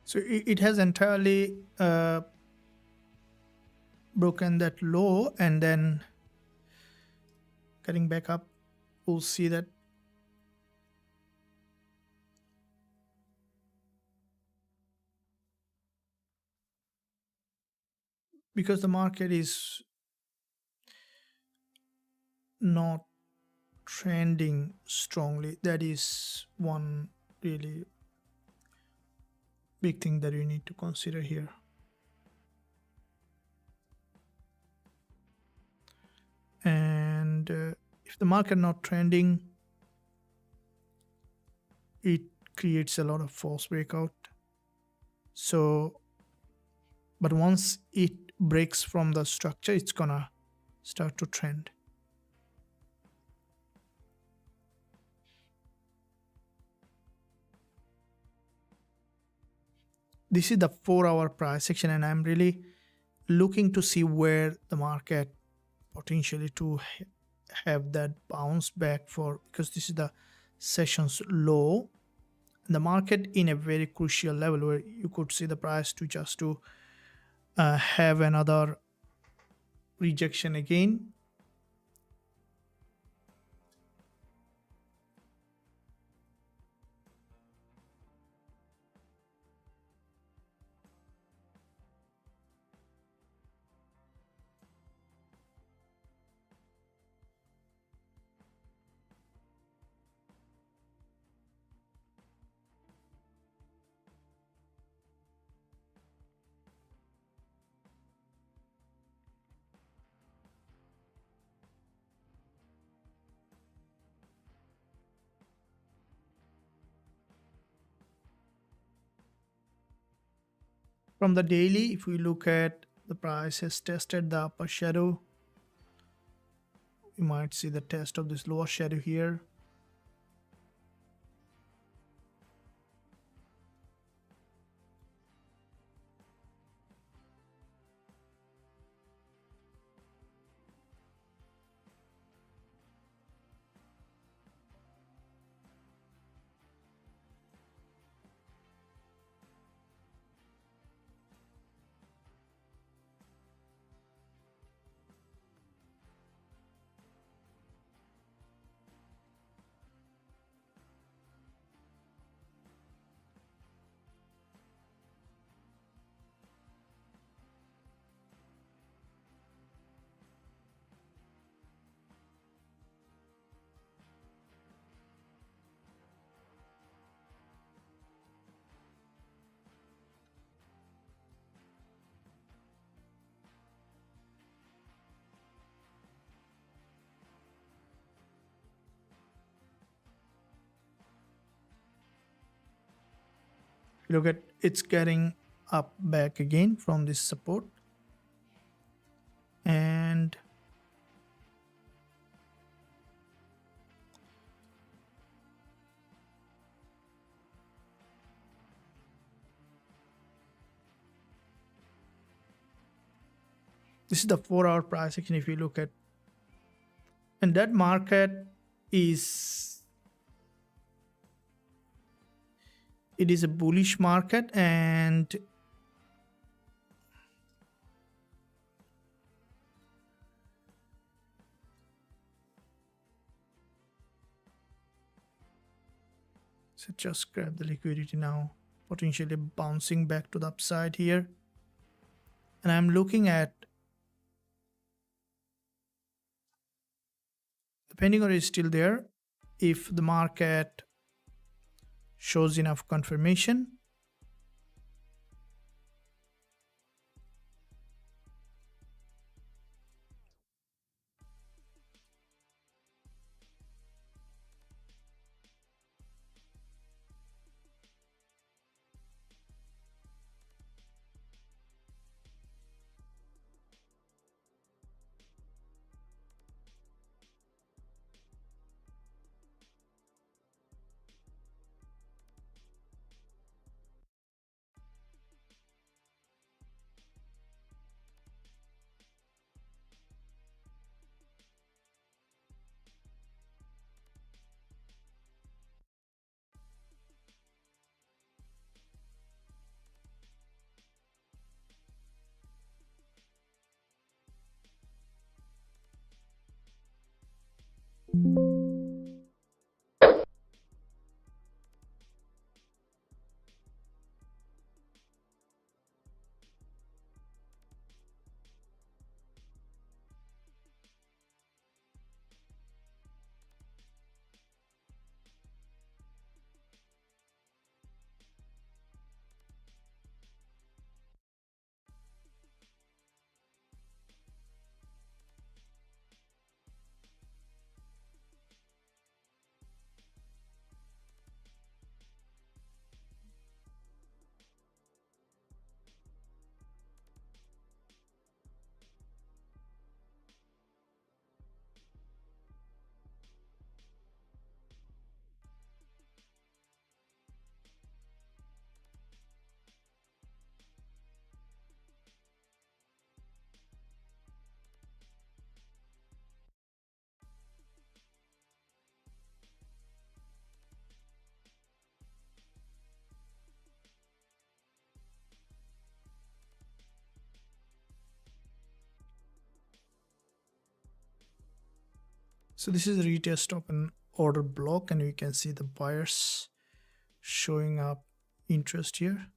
So it has entirely broken that low, and then getting back up, we'll see that because the market is not trending strongly, that is one really big thing that you need to consider here. And if the market not trending, it creates a lot of false breakout. So but once it breaks from the structure, it's gonna start to trend. This is the 4-hour price action, and I'm really looking to see where the market potentially to have that bounce back for, because this is the session's low, the market in a very crucial level where you could see the price to just to have another rejection again. From the daily, if we look at the price has tested the upper shadow, you might see the test of this lower shadow here. Look at it's getting up back again from this support, and this is the 4-hour price action. If you look at, and that market is, it is a bullish market, and so just grab the liquidity now, potentially bouncing back to the upside here. And I'm looking at the pending order is still there. If the market shows enough confirmation, so this is a retest of an order block, and you can see the buyers showing up interest here.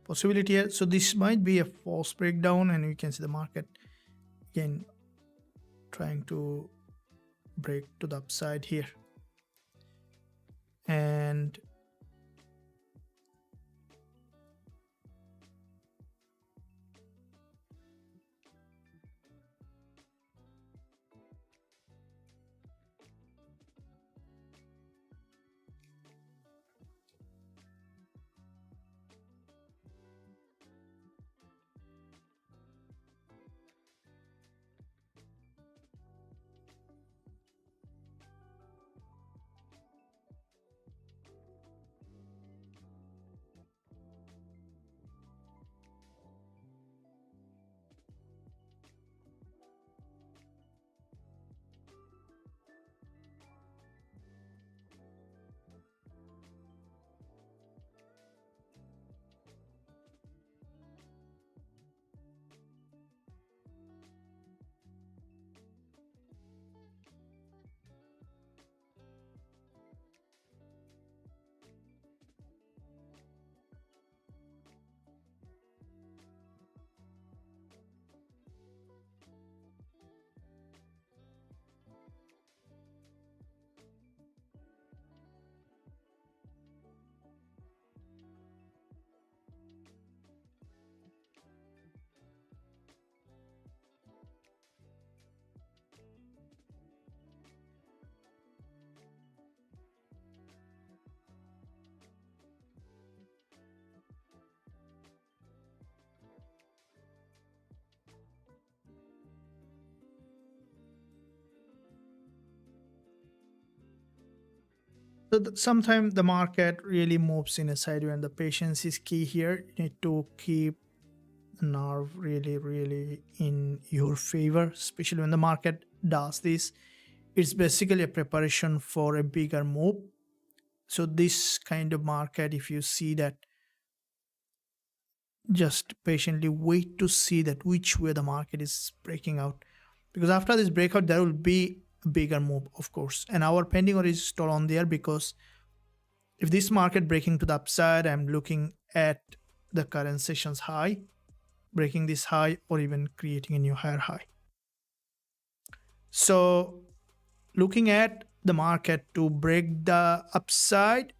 Possibility here. So this might be a false breakdown, and you can see the market again trying to break to the upside here, and so sometimes the market really moves in a sideway, and the patience is key here. You need to keep the nerve really in your favor, especially when the market does this. It's basically a preparation for a bigger move. So this kind of market, if you see that, just patiently wait to see that which way the market is breaking out, because after this breakout there will be a bigger move, of course, and our pending order is still on there, because if this market breaking to the upside, I'm looking at the current session's high, breaking this high or even creating a new higher high. So looking at the market to break the upside,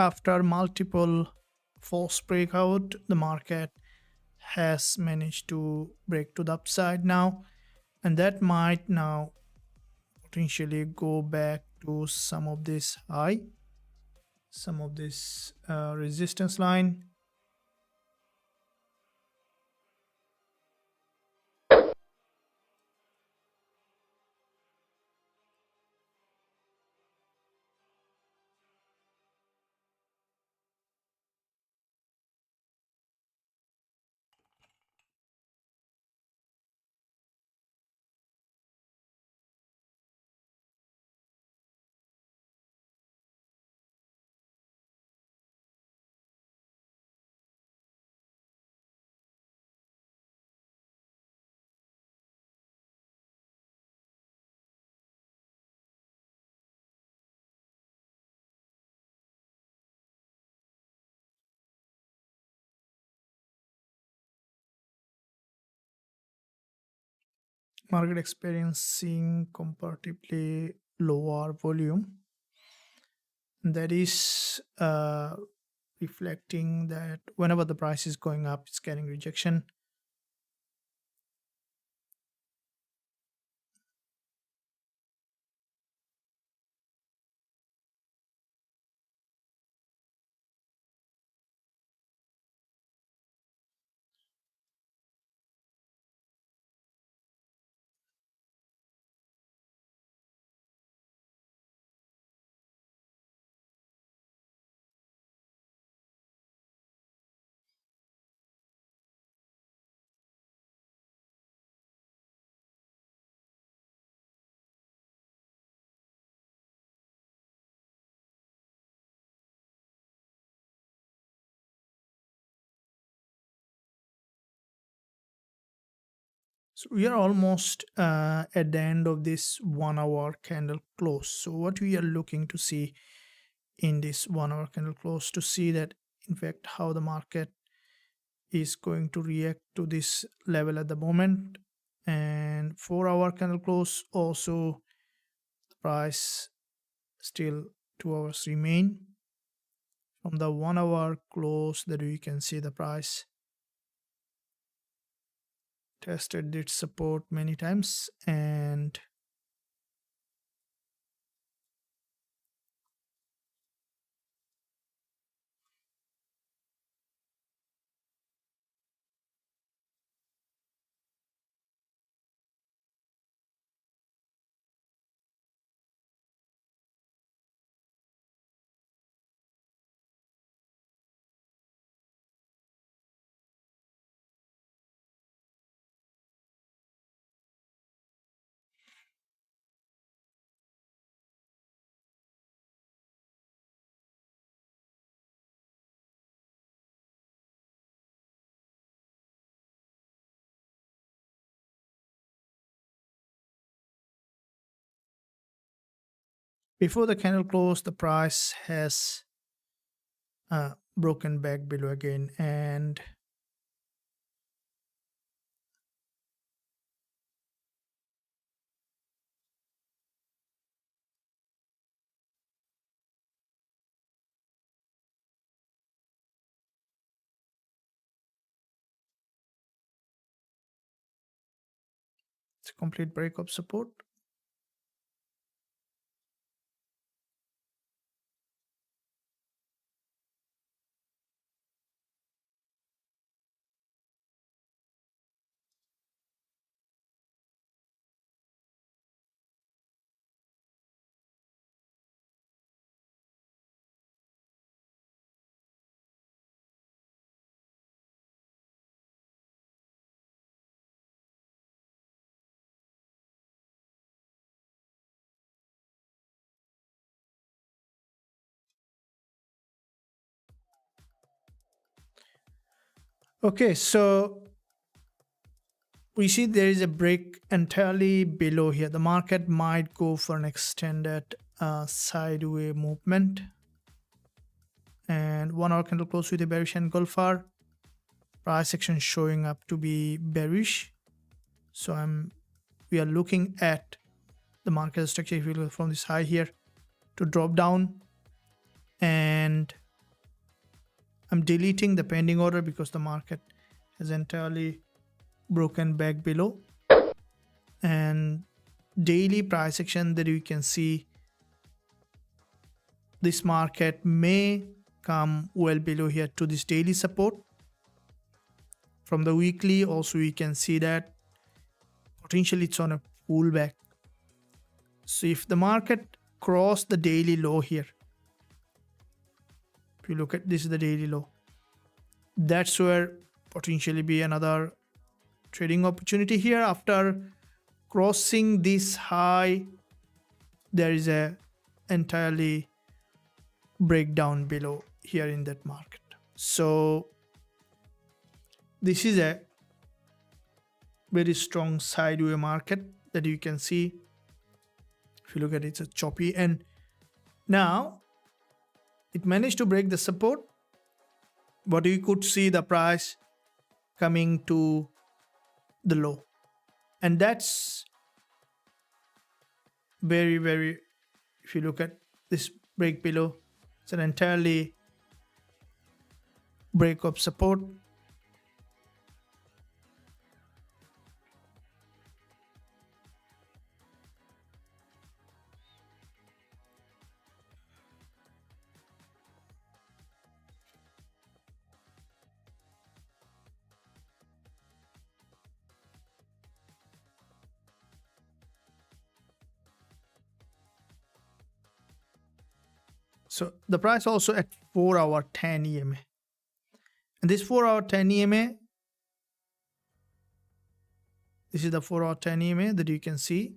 after multiple false breakout, the market has managed to break to the upside now, and that might now potentially go back to some of this high, some of this resistance line. market experiencing comparatively lower volume. That is reflecting that whenever the price is going up, it's getting rejection. So we are almost at the end of this 1 hour candle close. So what we are looking to see in this 1 hour candle close, to see that in fact how the market is going to react to this level at the moment. And 4 hour candle close also, the price still 2 hours remain. From the 1 hour close, that we can see the price tested its support many times, and before the candle close, the price has broken back below again, and it's a complete break of support. Okay, so we see there is a break entirely below here. The market might go for an extended sideways movement, and 1 hour candle close with a bearish engulfer. Price action showing up to be bearish. So we are looking at the market structure, if you look from this high here, to drop down, and I'm deleting the pending order because the market has entirely broken back below. And daily price action, that you can see this market may come well below here to this daily support. From the weekly also, we can see that potentially it's on a pullback. So if the market cross the daily low here, if you look at this is the daily low, that's where potentially be another trading opportunity here. After crossing this high, there is a entirely breakdown below here in that market. So this is a very strong sideways market that you can see. If you look at it, it's a choppy, and now it managed to break the support, but you could see the price coming to the low. And that's very, if you look at this break below, it's an entirely break of support. So the price also at 4-hour 10 EMA. And this 4-hour 10 EMA, this is the 4-hour 10 EMA that you can see.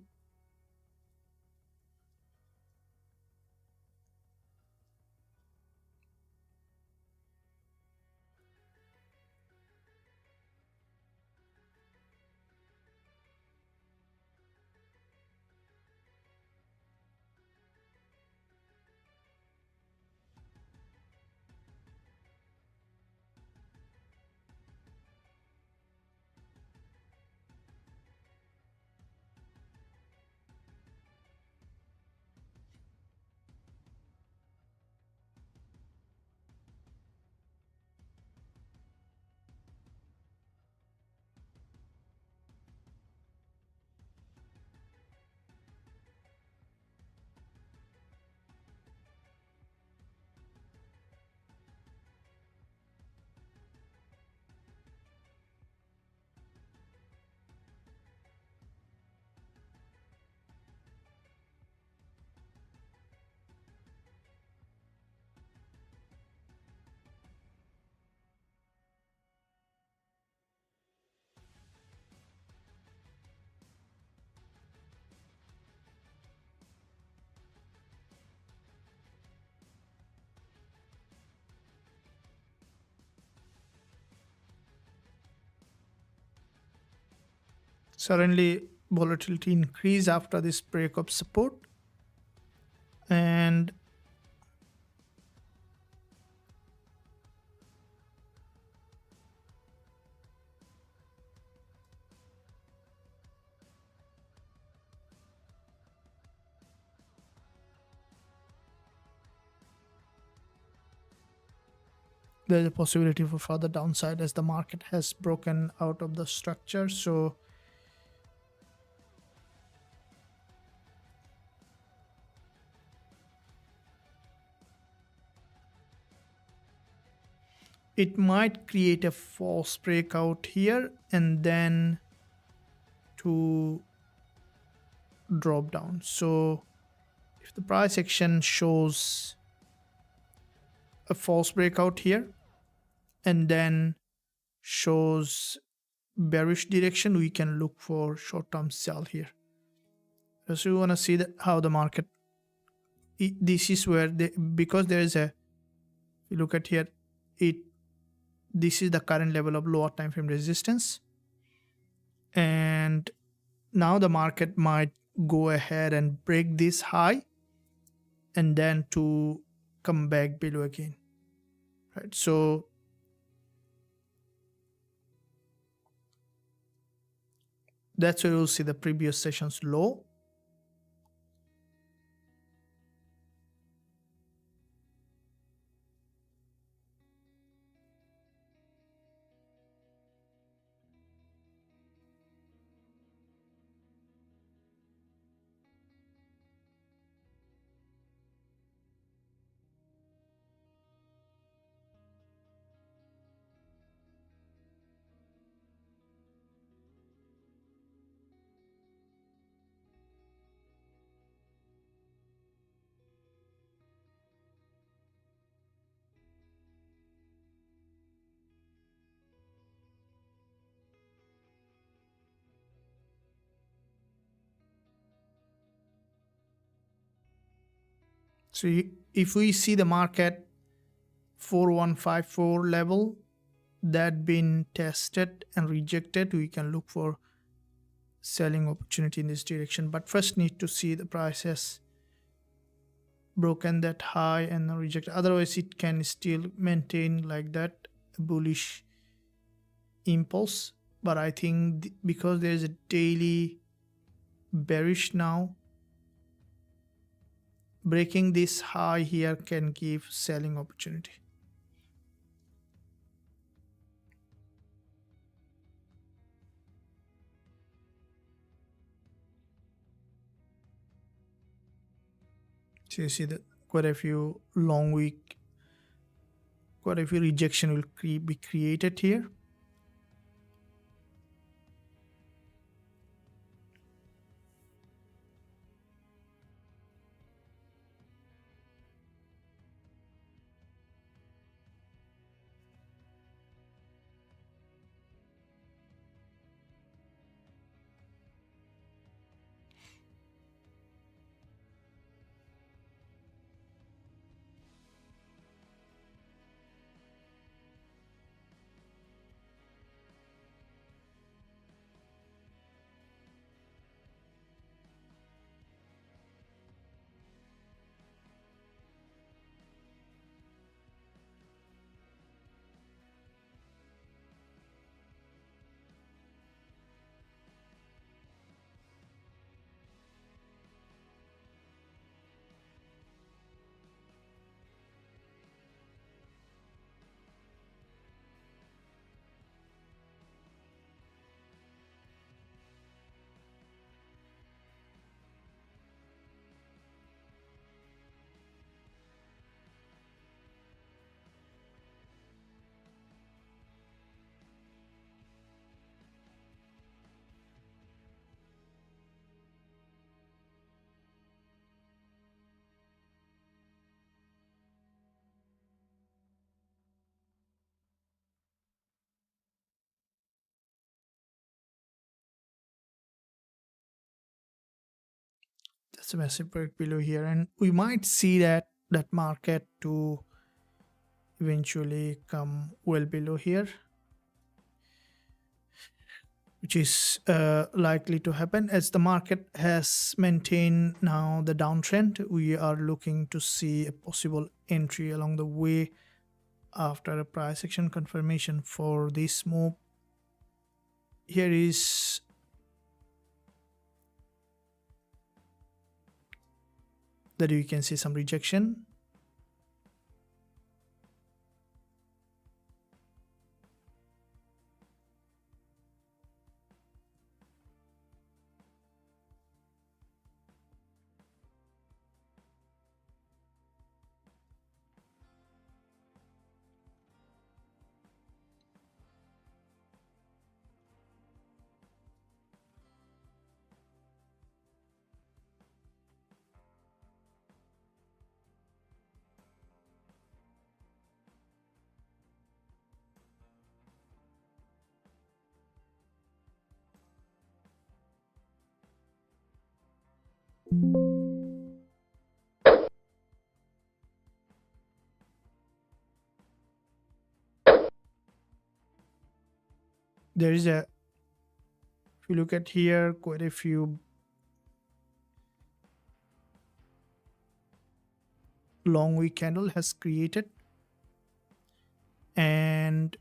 Suddenly volatility increase after this break of support, and there's a possibility for further downside as the market has broken out of the structure. So it might create a false breakout here and then to drop down. So if the price action shows a false breakout here and then shows bearish direction, we can look for short-term sell here. So you want to see how the market, this is where because there is a, you look at here, this is the current level of lower time frame resistance, and now the market might go ahead and break this high and then to come back below again, right? So that's where you'll see the previous session's low. So if we see the market 4154 level that been tested and rejected, we can look for selling opportunity in this direction. But first need to see the price has broken that high and rejected. Otherwise it can still maintain like that bullish impulse but I think because there's a daily bearish now, breaking this high here can give selling opportunity. So you see that quite a few quite a few rejection will be created here. That's a massive break below here, and we might see that market to eventually come well below here, which is likely to happen as the market has maintained now the downtrend. We are looking to see a possible entry along the way after a price action confirmation for this move. Here is that you can see some rejection. There is a, if you look at here, quite a few long wick candle has created, and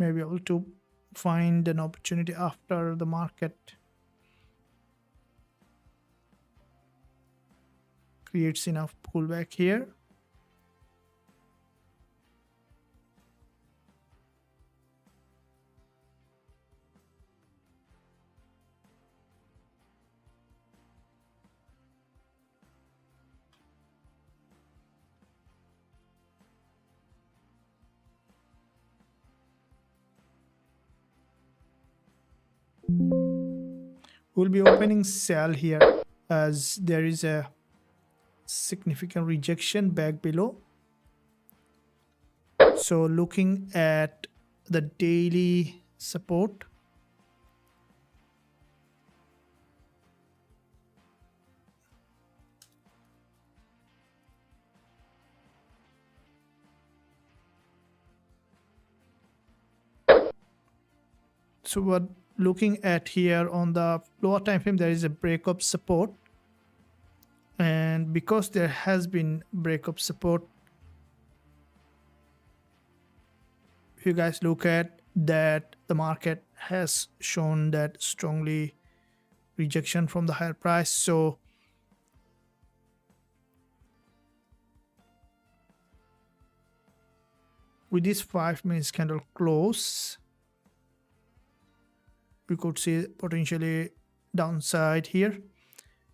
may be able to find an opportunity after the market creates enough pullback here. We'll be opening sell here as there is a significant rejection back below. So looking at the daily support, So what looking at here on the lower time frame, there is a breakup support, and because there has been breakup support, if you guys look at that, the market has shown that strongly rejection from the higher price. So with this 5 minutes candle close, we could see potentially downside here.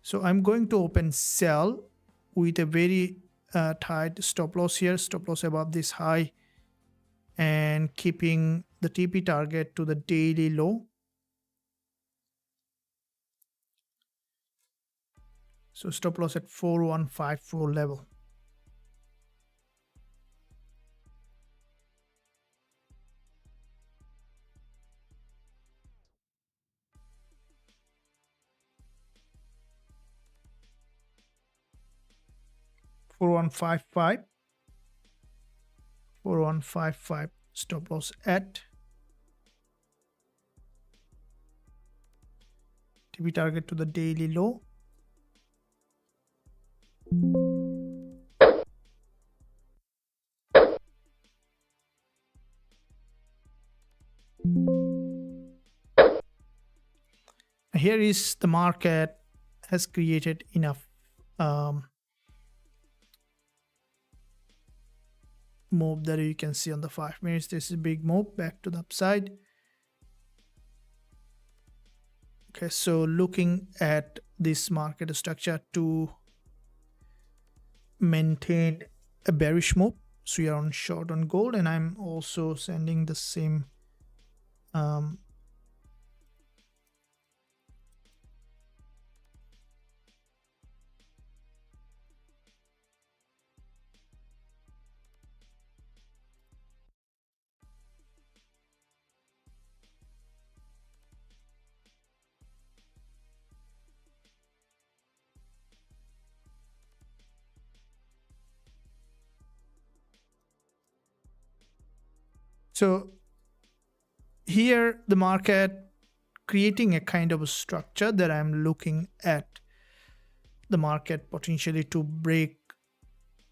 So I'm going to open sell with a very tight stop loss here, stop loss above this high, and keeping the TP target to the daily low. So stop loss at 4154 level. Four one five five stop loss at TP target to the daily low. Here is the market has created enough move that you can see on the 5 minutes. This is a big move back to the upside. Okay, so looking at this market structure to maintain a bearish move, so we are on short on gold, and I'm also sending the same so here the market creating a kind of a structure that I'm looking at the market potentially to break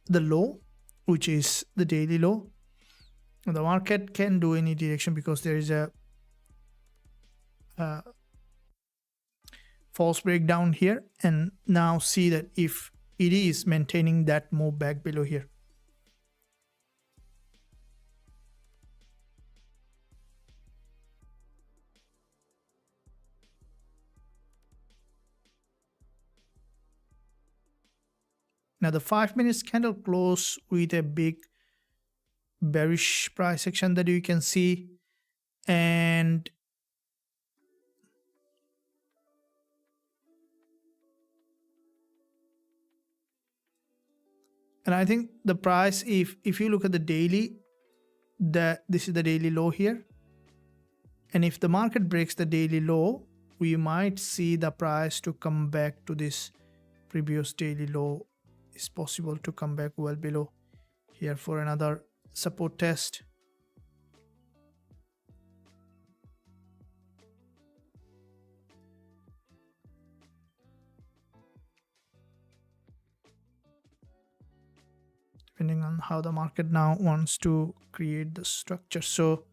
the low, which is the daily low. The market can do any direction because there is a false breakdown here, and now see that if it is maintaining that move back below here. Now the 5 minutes candle close with a big bearish price action that you can see, and I think the price, if you look at the daily, that this is the daily low here, and if the market breaks the daily low, we might see the price to come back to this previous daily low. It's possible to come back well below here for another support test. Depending on how the market now wants to create the structure. So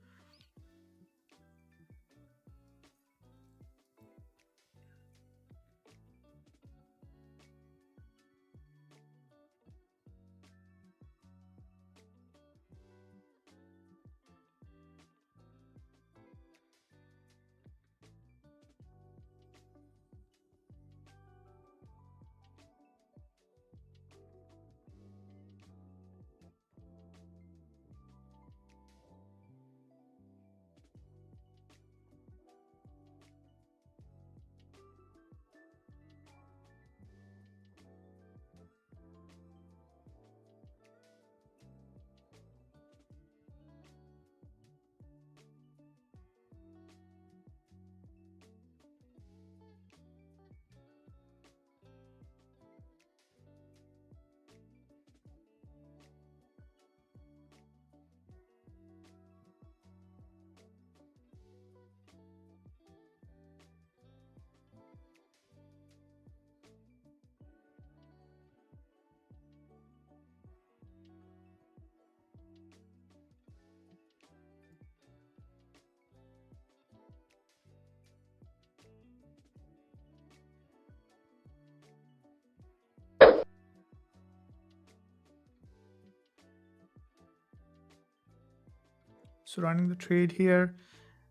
So running the trade here,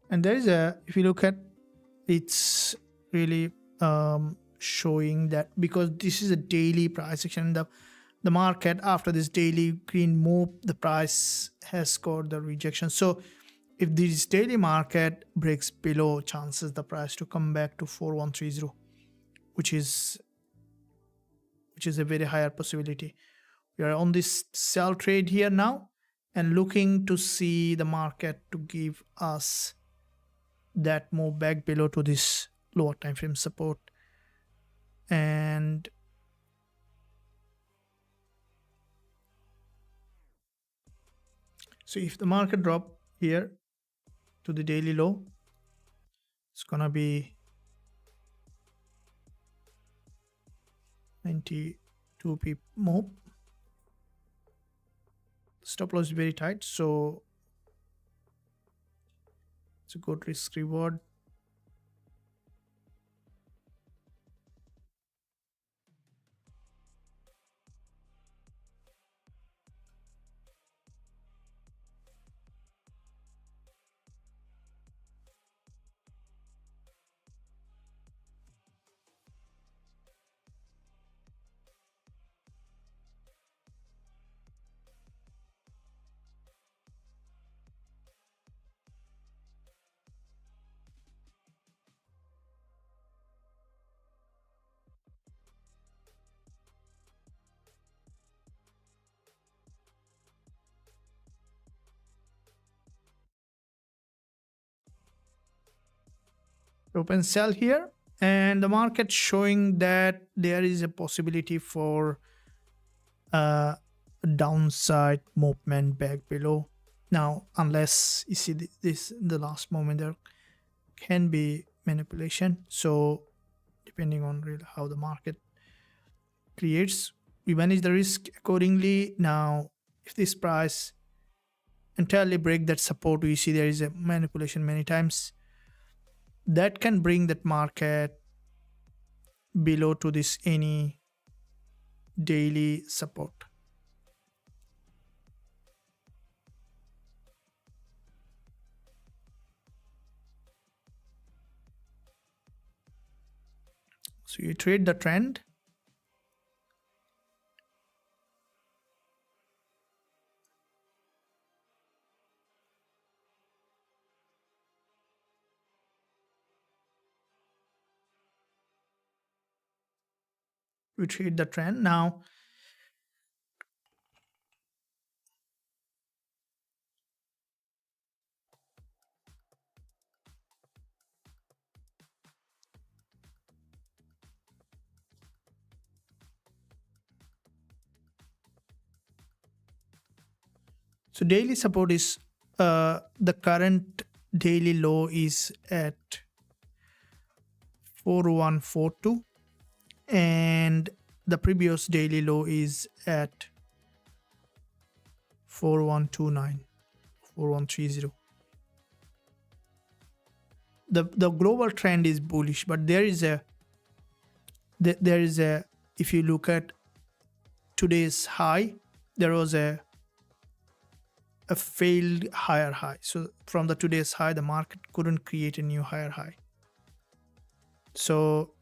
and there is a, if you look at, it's really showing that, because this is a daily price action, the market after this daily green move, the price has scored the rejection. So if this daily market breaks below, chances the price to come back to 4130, which is a very higher possibility. We are on this sell trade here now and looking to see the market to give us that move back below to this lower time frame support. And so if the market drop here to the daily low, it's gonna be 92 pip move. Stop loss is very tight, so it's a good risk reward. Open sell here, and the market showing that there is a possibility for a downside movement back below. Now, unless you see this in the last moment, there can be manipulation. So depending on really how the market creates, we manage the risk accordingly. Now, if this price entirely break that support, we see there is a manipulation many times, that can bring that market below to this any daily support. So you trade the trend. We trade the trend. Now, so daily support is the current daily low is at 4142, and the previous daily low is at 4129, 4130. The global trend is bullish, but there is a if you look at today's high, there was a failed higher high. So from the today's high, the market couldn't create a new higher high. So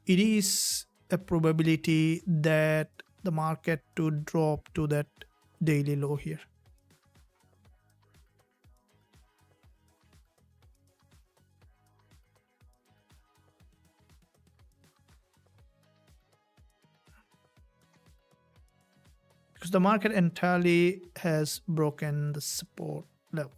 it is a probability that the market to drop to that daily low here. Because the market entirely has broken the support level.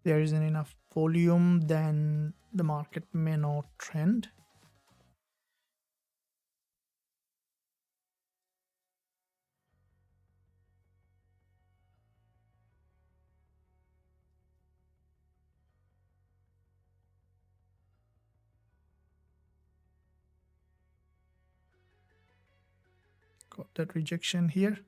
there isn't enough volume, then the market may not trend. Got that rejection here.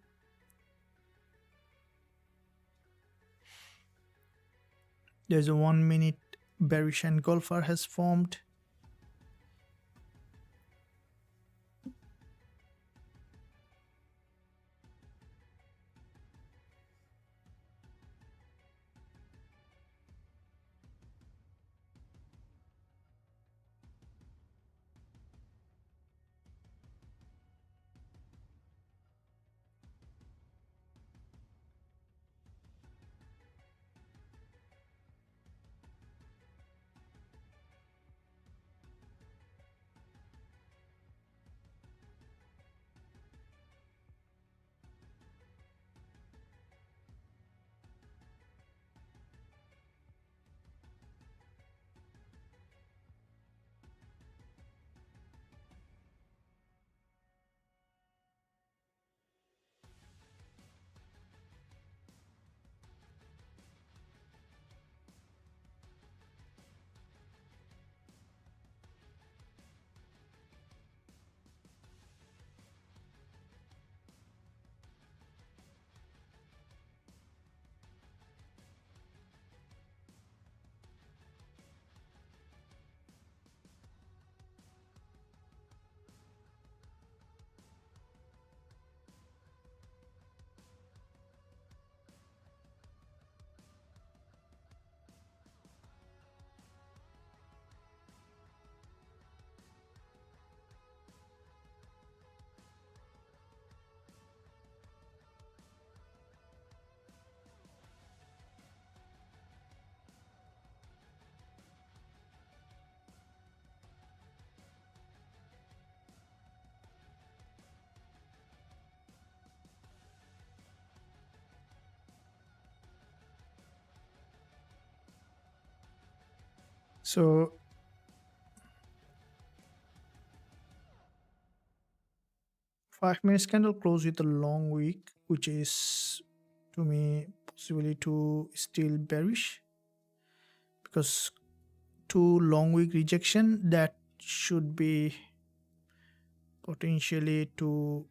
There's a 1 minute bearish engulfer has formed. So five minutes candle close with a long wick, which is to me possibly too still bearish, because too long wick rejection, that should be potentially to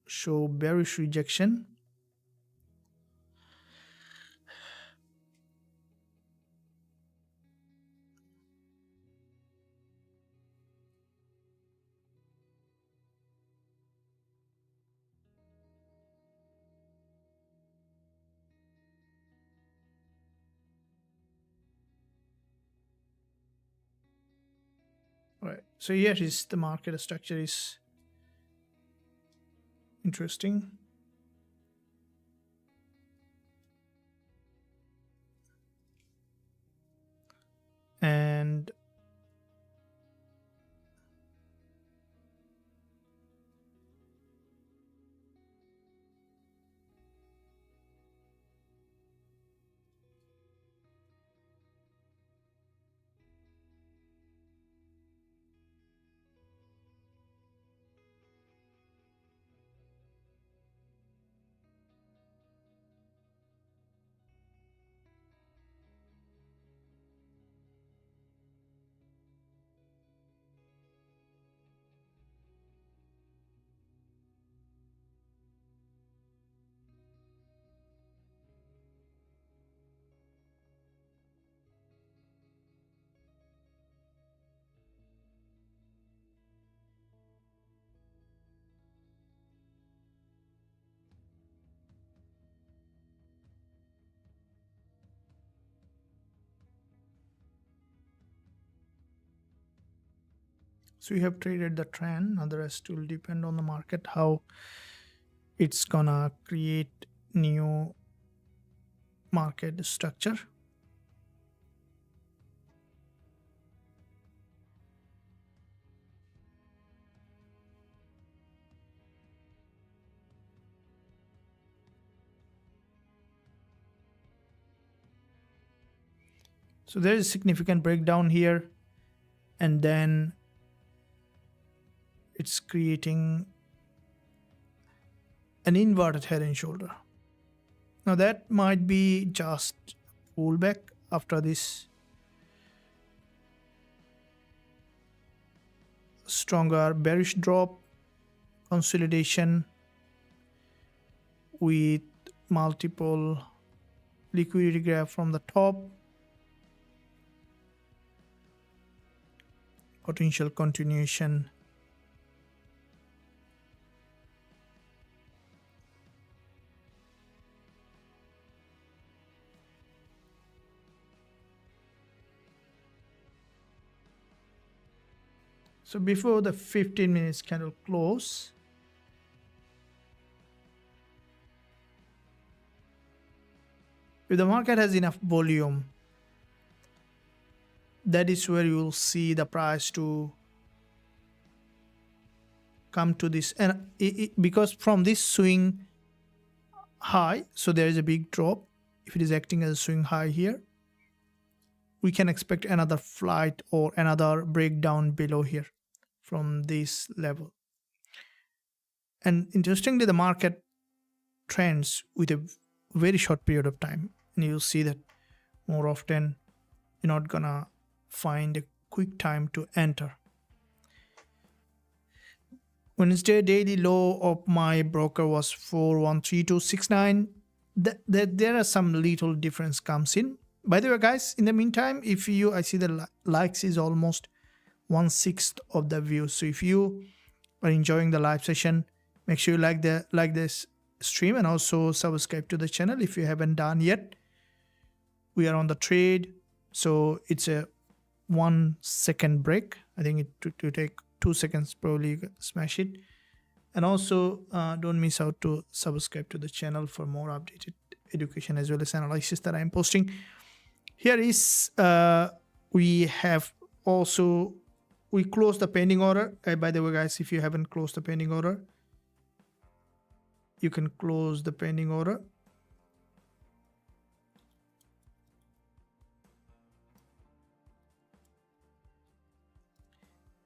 show bearish rejection. Right. So here is the market structure is interesting. And so we have traded the trend. Now the rest will depend on the market, how it's gonna create new market structure. So there is a significant breakdown here, and then it's creating an inverted head and shoulder. Now that might be just pullback after this stronger bearish drop, consolidation with multiple liquidity graph from the top, potential continuation. So before the 15 minutes candle close, if the market has enough volume, that is where you will see the price to come to this. And because from this swing high, so there is a big drop. If it is acting as a swing high here, we can expect another flight or another breakdown below here from this level. And interestingly, the market trends with a very short period of time, and you'll see that more often you're not gonna find a quick time to enter. Wednesday daily low of my broker was 413269. There are some little difference comes in. By the way, guys, in the meantime, if you, I see the likes is almost 1/6 of the views. So if you are enjoying the live session, make sure you like this stream, and also subscribe to the channel if you haven't done yet. We are on the trade, so it's a 1 second break. I think it to take 2 seconds probably smash it. And also don't miss out to subscribe to the channel for more updated education as well as analysis that I'm posting. Here is we closed the pending order. By the way, guys, if you haven't closed the pending order, you can close the pending order.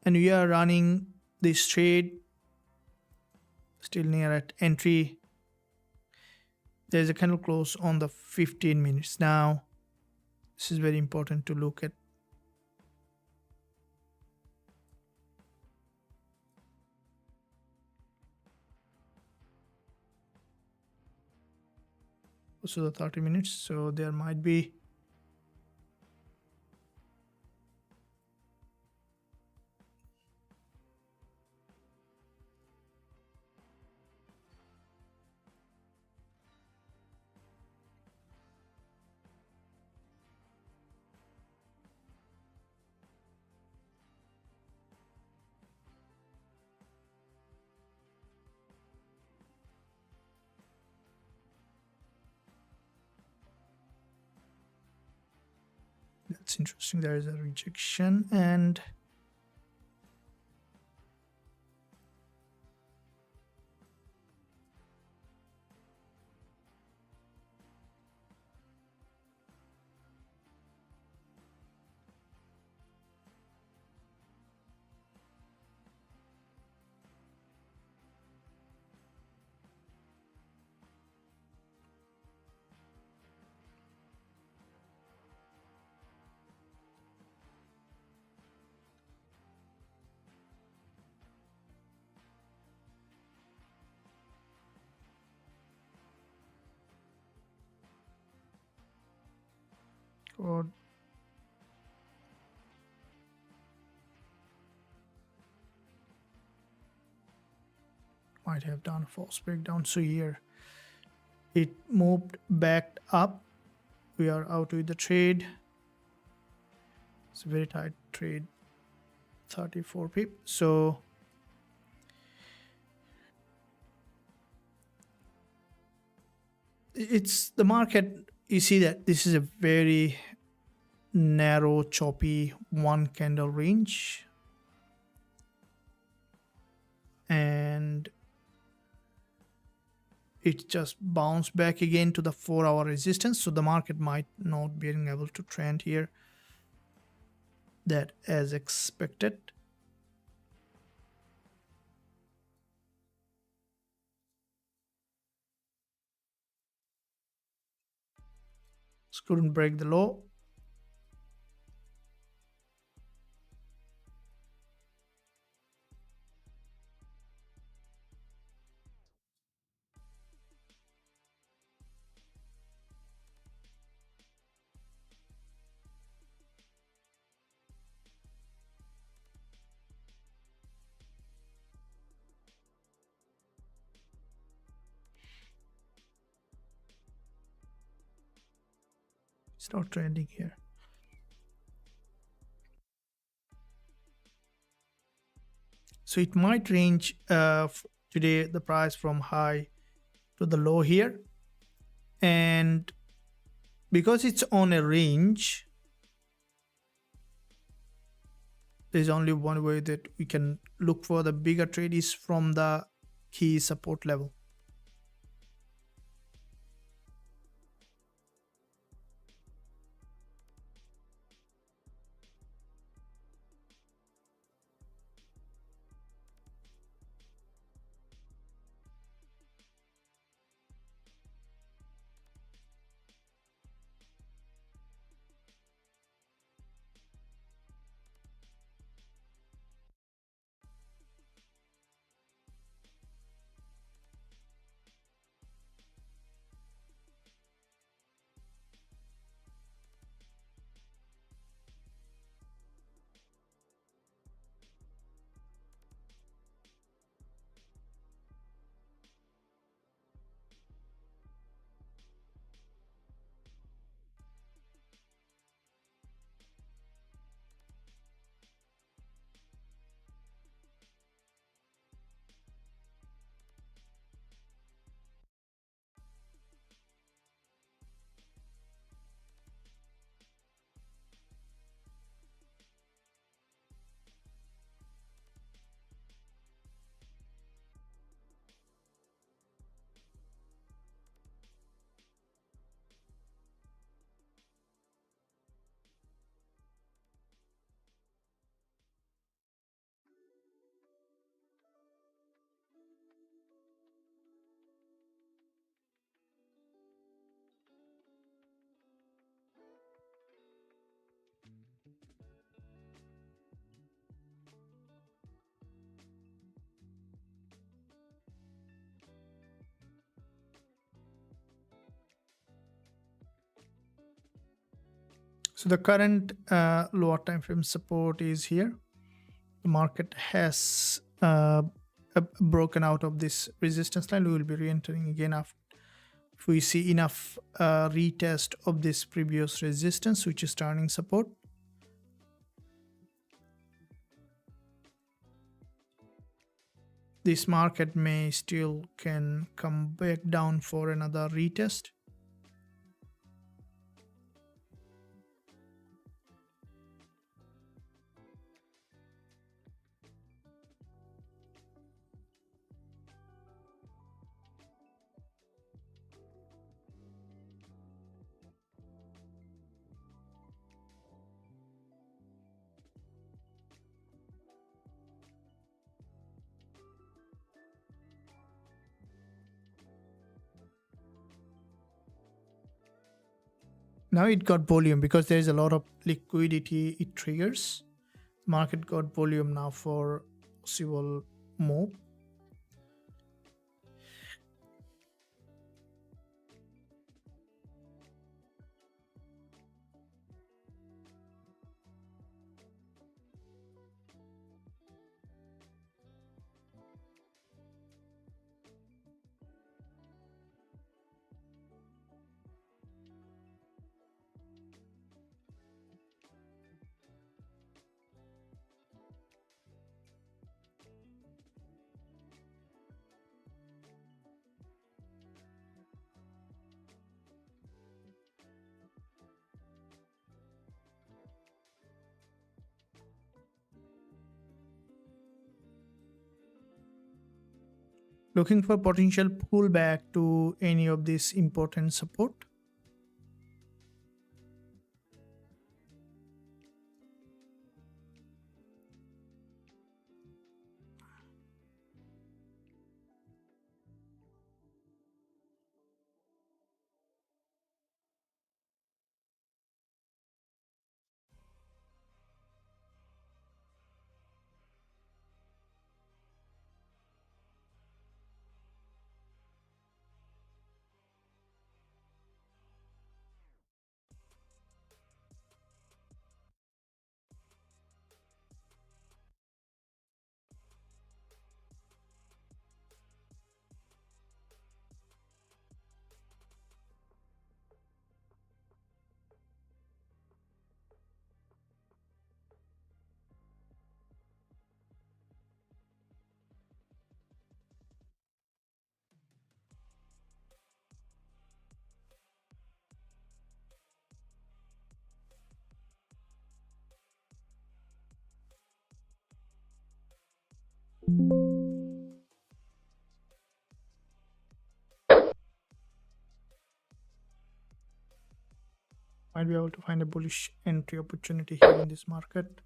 And we are running this trade still near at entry. There's a candle close on the 15 minutes. Now, this is very important to look at. Also the 30 minutes, so there might be that's interesting. There is a rejection, and God. Might have done a false breakdown. So here it moved back up. We are out with the trade. It's a very tight trade, 34 pip. So it's the market. You see that this is a very narrow, choppy one candle range, and it just bounced back again to the 4-hour resistance. So the market might not be able to trend here. that as expected. Couldn't break the low. It's not trending here. So it might range today the price from high to the low here, and because it's on a range, there's only one way that we can look for the bigger trade is from the key support level. So the current lower time frame support is here. The market has broken out of this resistance line. We will be re-entering again after if we see enough retest of this previous resistance, which is turning support. This market may still can come back down for another retest. Now it got volume because there is a lot of liquidity it triggers. Market got volume now for possible move. Looking for potential pullback to any of this important support. Might be able to find a bullish entry opportunity here in this market.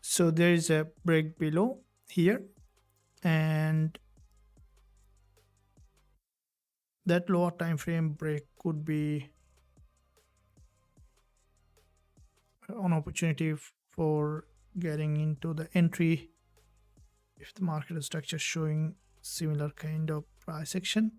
So there is a break below here, and that lower time frame break could be an opportunity for getting into the entry if the market structure showing similar kind of price action.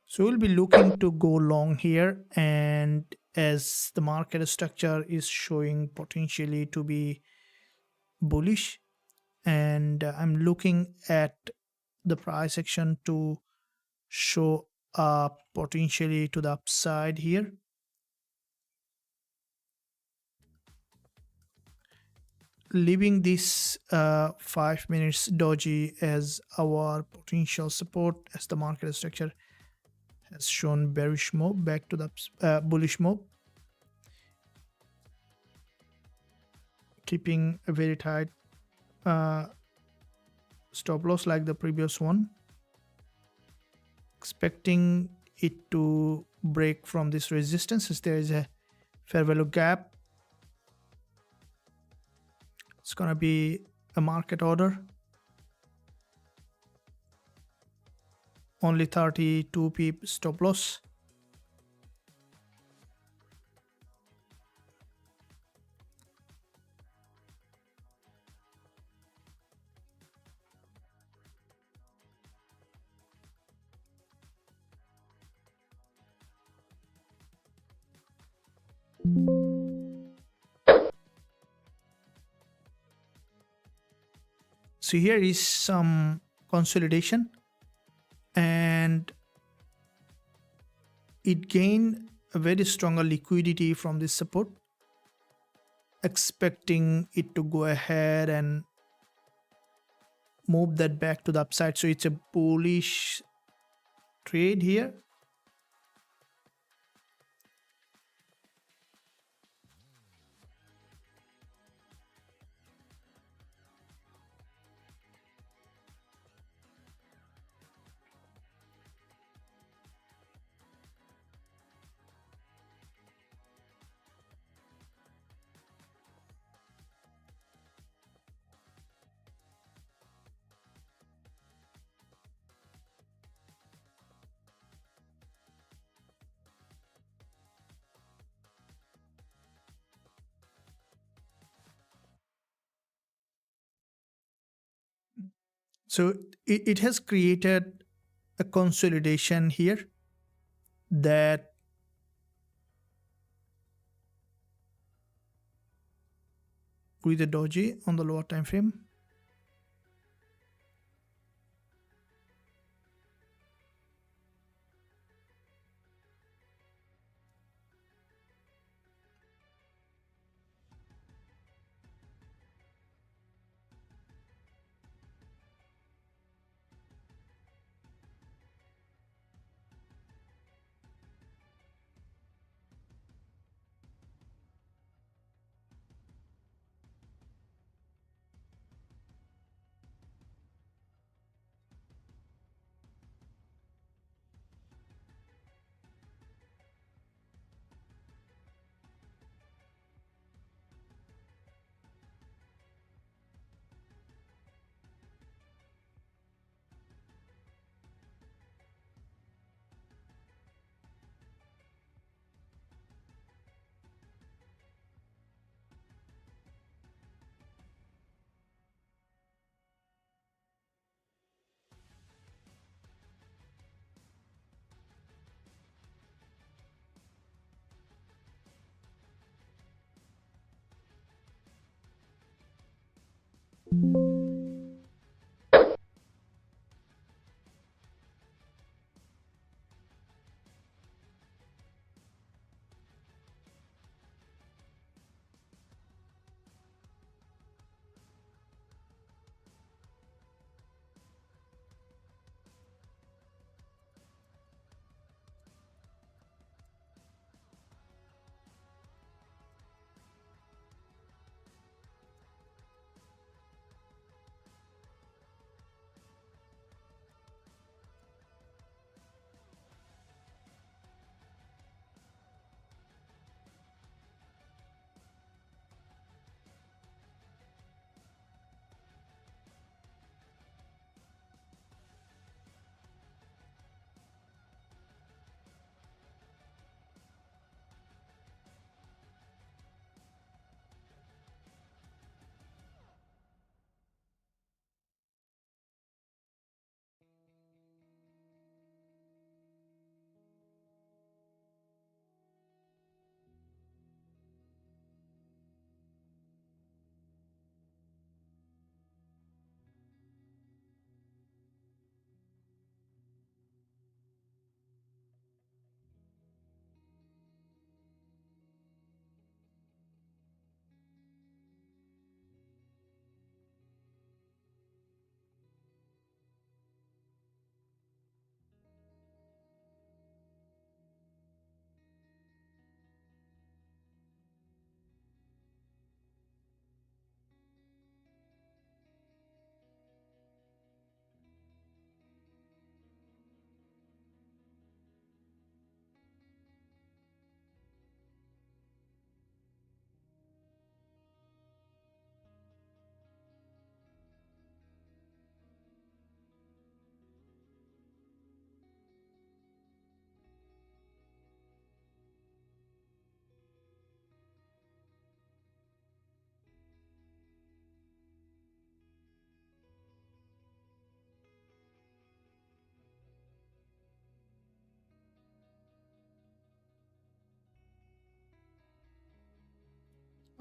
So we'll be looking to go long here, and as the market structure is showing potentially to be bullish, and I'm looking at the price action to show potentially to the upside here. Leaving this 5 minutes doji as our potential support, as the market structure has shown bearish move back to the bullish move, keeping a very tight stop loss like the previous one, expecting it to break from this resistance as there is a fair value gap. It's gonna be a market order, only 32 pip stop loss. So here is some consolidation, and it gained a very stronger liquidity from this support, expecting it to go ahead and move that back to the upside. So it's a bullish trade here. So it has created a consolidation here that with the doji on the lower time frame.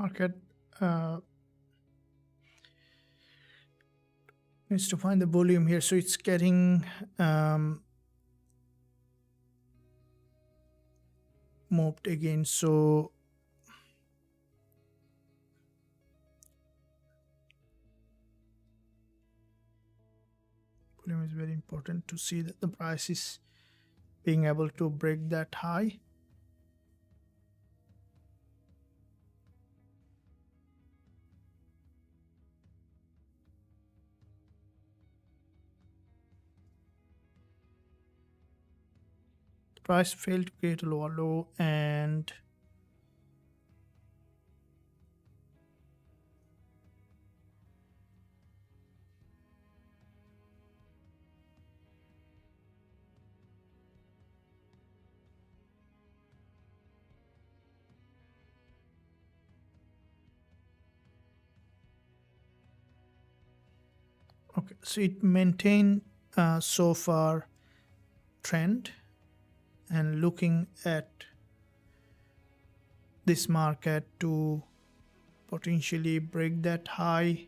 market needs to find the volume here, so it's getting moved again. So volume is very important to see that the price is being able to break that high. The price failed to create a lower low, and okay, so it maintained so far trend, and looking at this market to potentially break that high.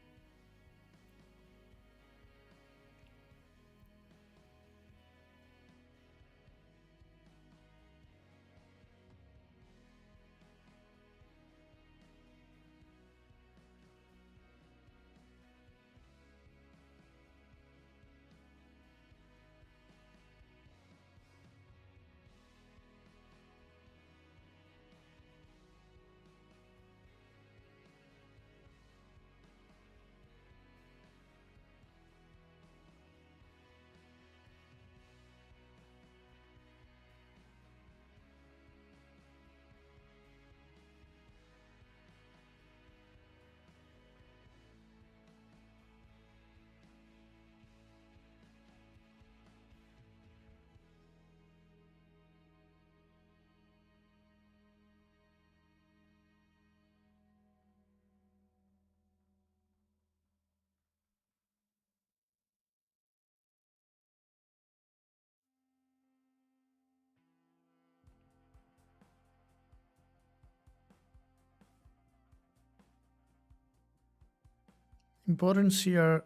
Importance here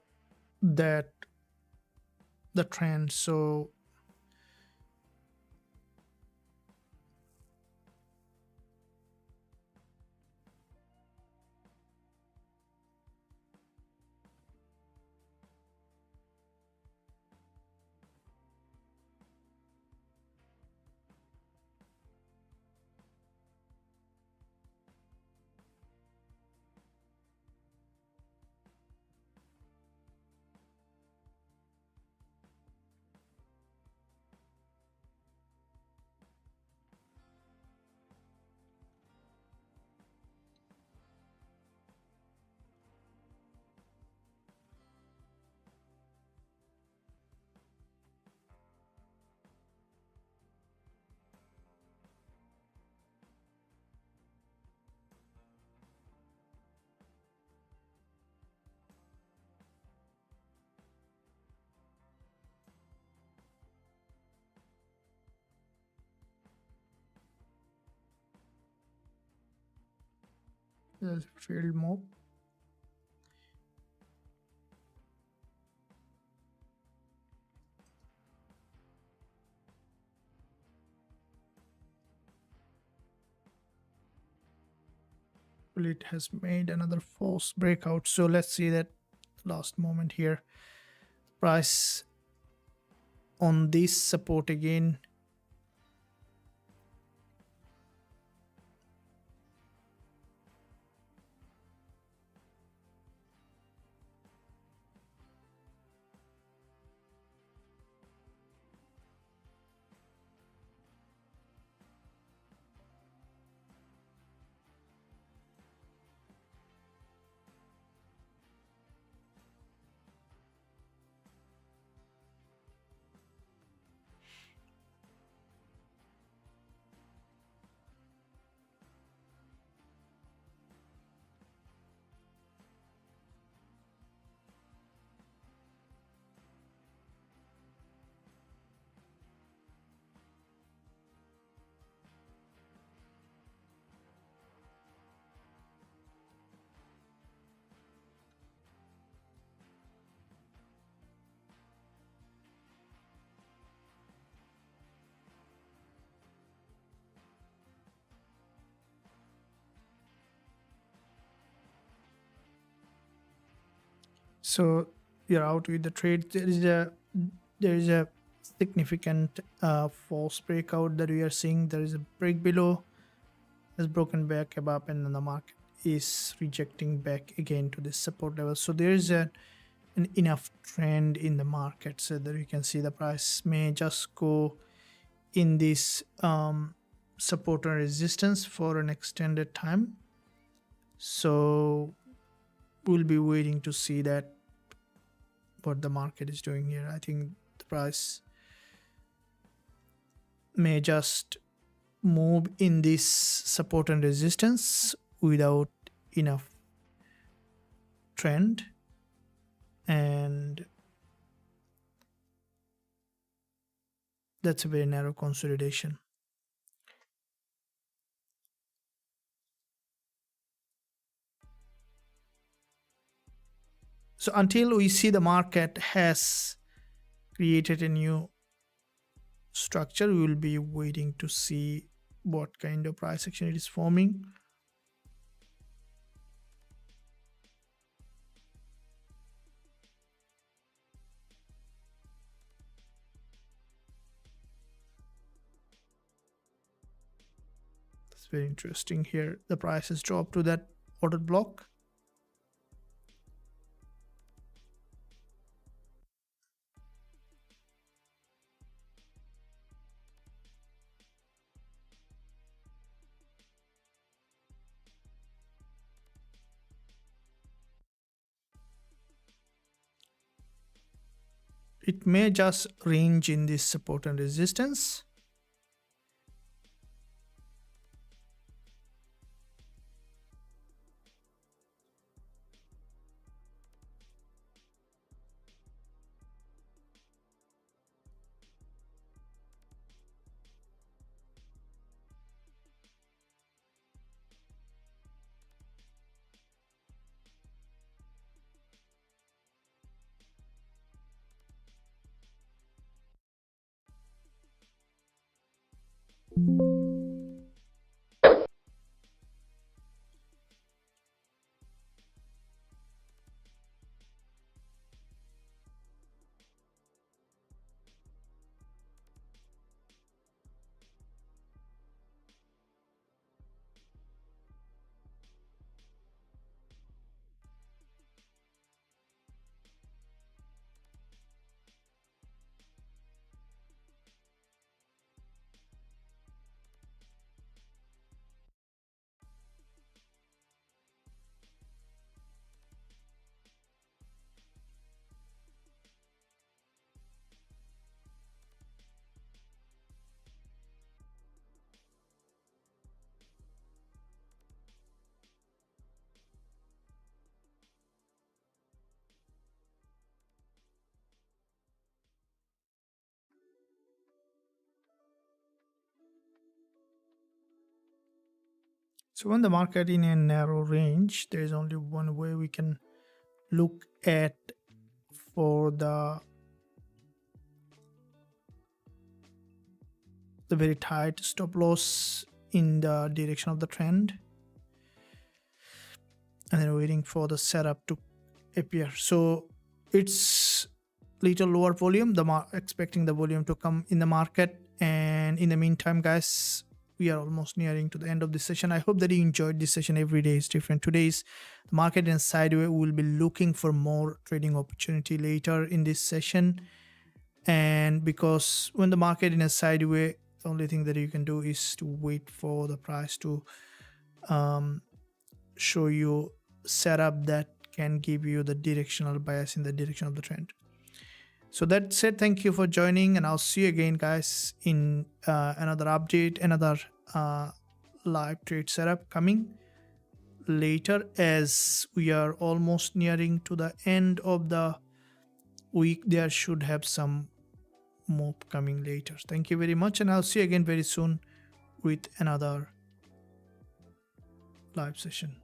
that the trend, so there's a failed move. Well, it has made another false breakout, so let's see that last moment here. Price on this support again. So you're out with the trade. There is a significant false breakout that we are seeing. There is a break below, has broken back above, and then the market is rejecting back again to this support level. So there is an enough trend in the market so that you can see the price may just go in this support and resistance for an extended time. So we'll be waiting to see that what the market is doing here. I think the price may just move in this support and resistance without enough trend, and that's a very narrow consolidation. So until we see the market has created a new structure, we will be waiting to see what kind of price action it is forming. It's very interesting here. The price has dropped to that order block. It may just range in this support and resistance. So when the market in a narrow range, there is only one way we can look at for the very tight stop loss in the direction of the trend, and then waiting for the setup to appear. So it's little lower volume, expecting the volume to come in the market. And in the meantime, guys, we are almost nearing to the end of this session. I hope that you enjoyed this session. Every day is different. Today's market in sideways. We will be looking for more trading opportunity later in this session. And because when the market in a sideways, the only thing that you can do is to wait for the price to show you setup that can give you the directional bias in the direction of the trend. So that's it. Thank you for joining, and I'll see you again, guys, in another update, another live trade setup coming later, as we are almost nearing to the end of the week. There should have some move coming later. Thank you very much, and I'll see you again very soon with another live session.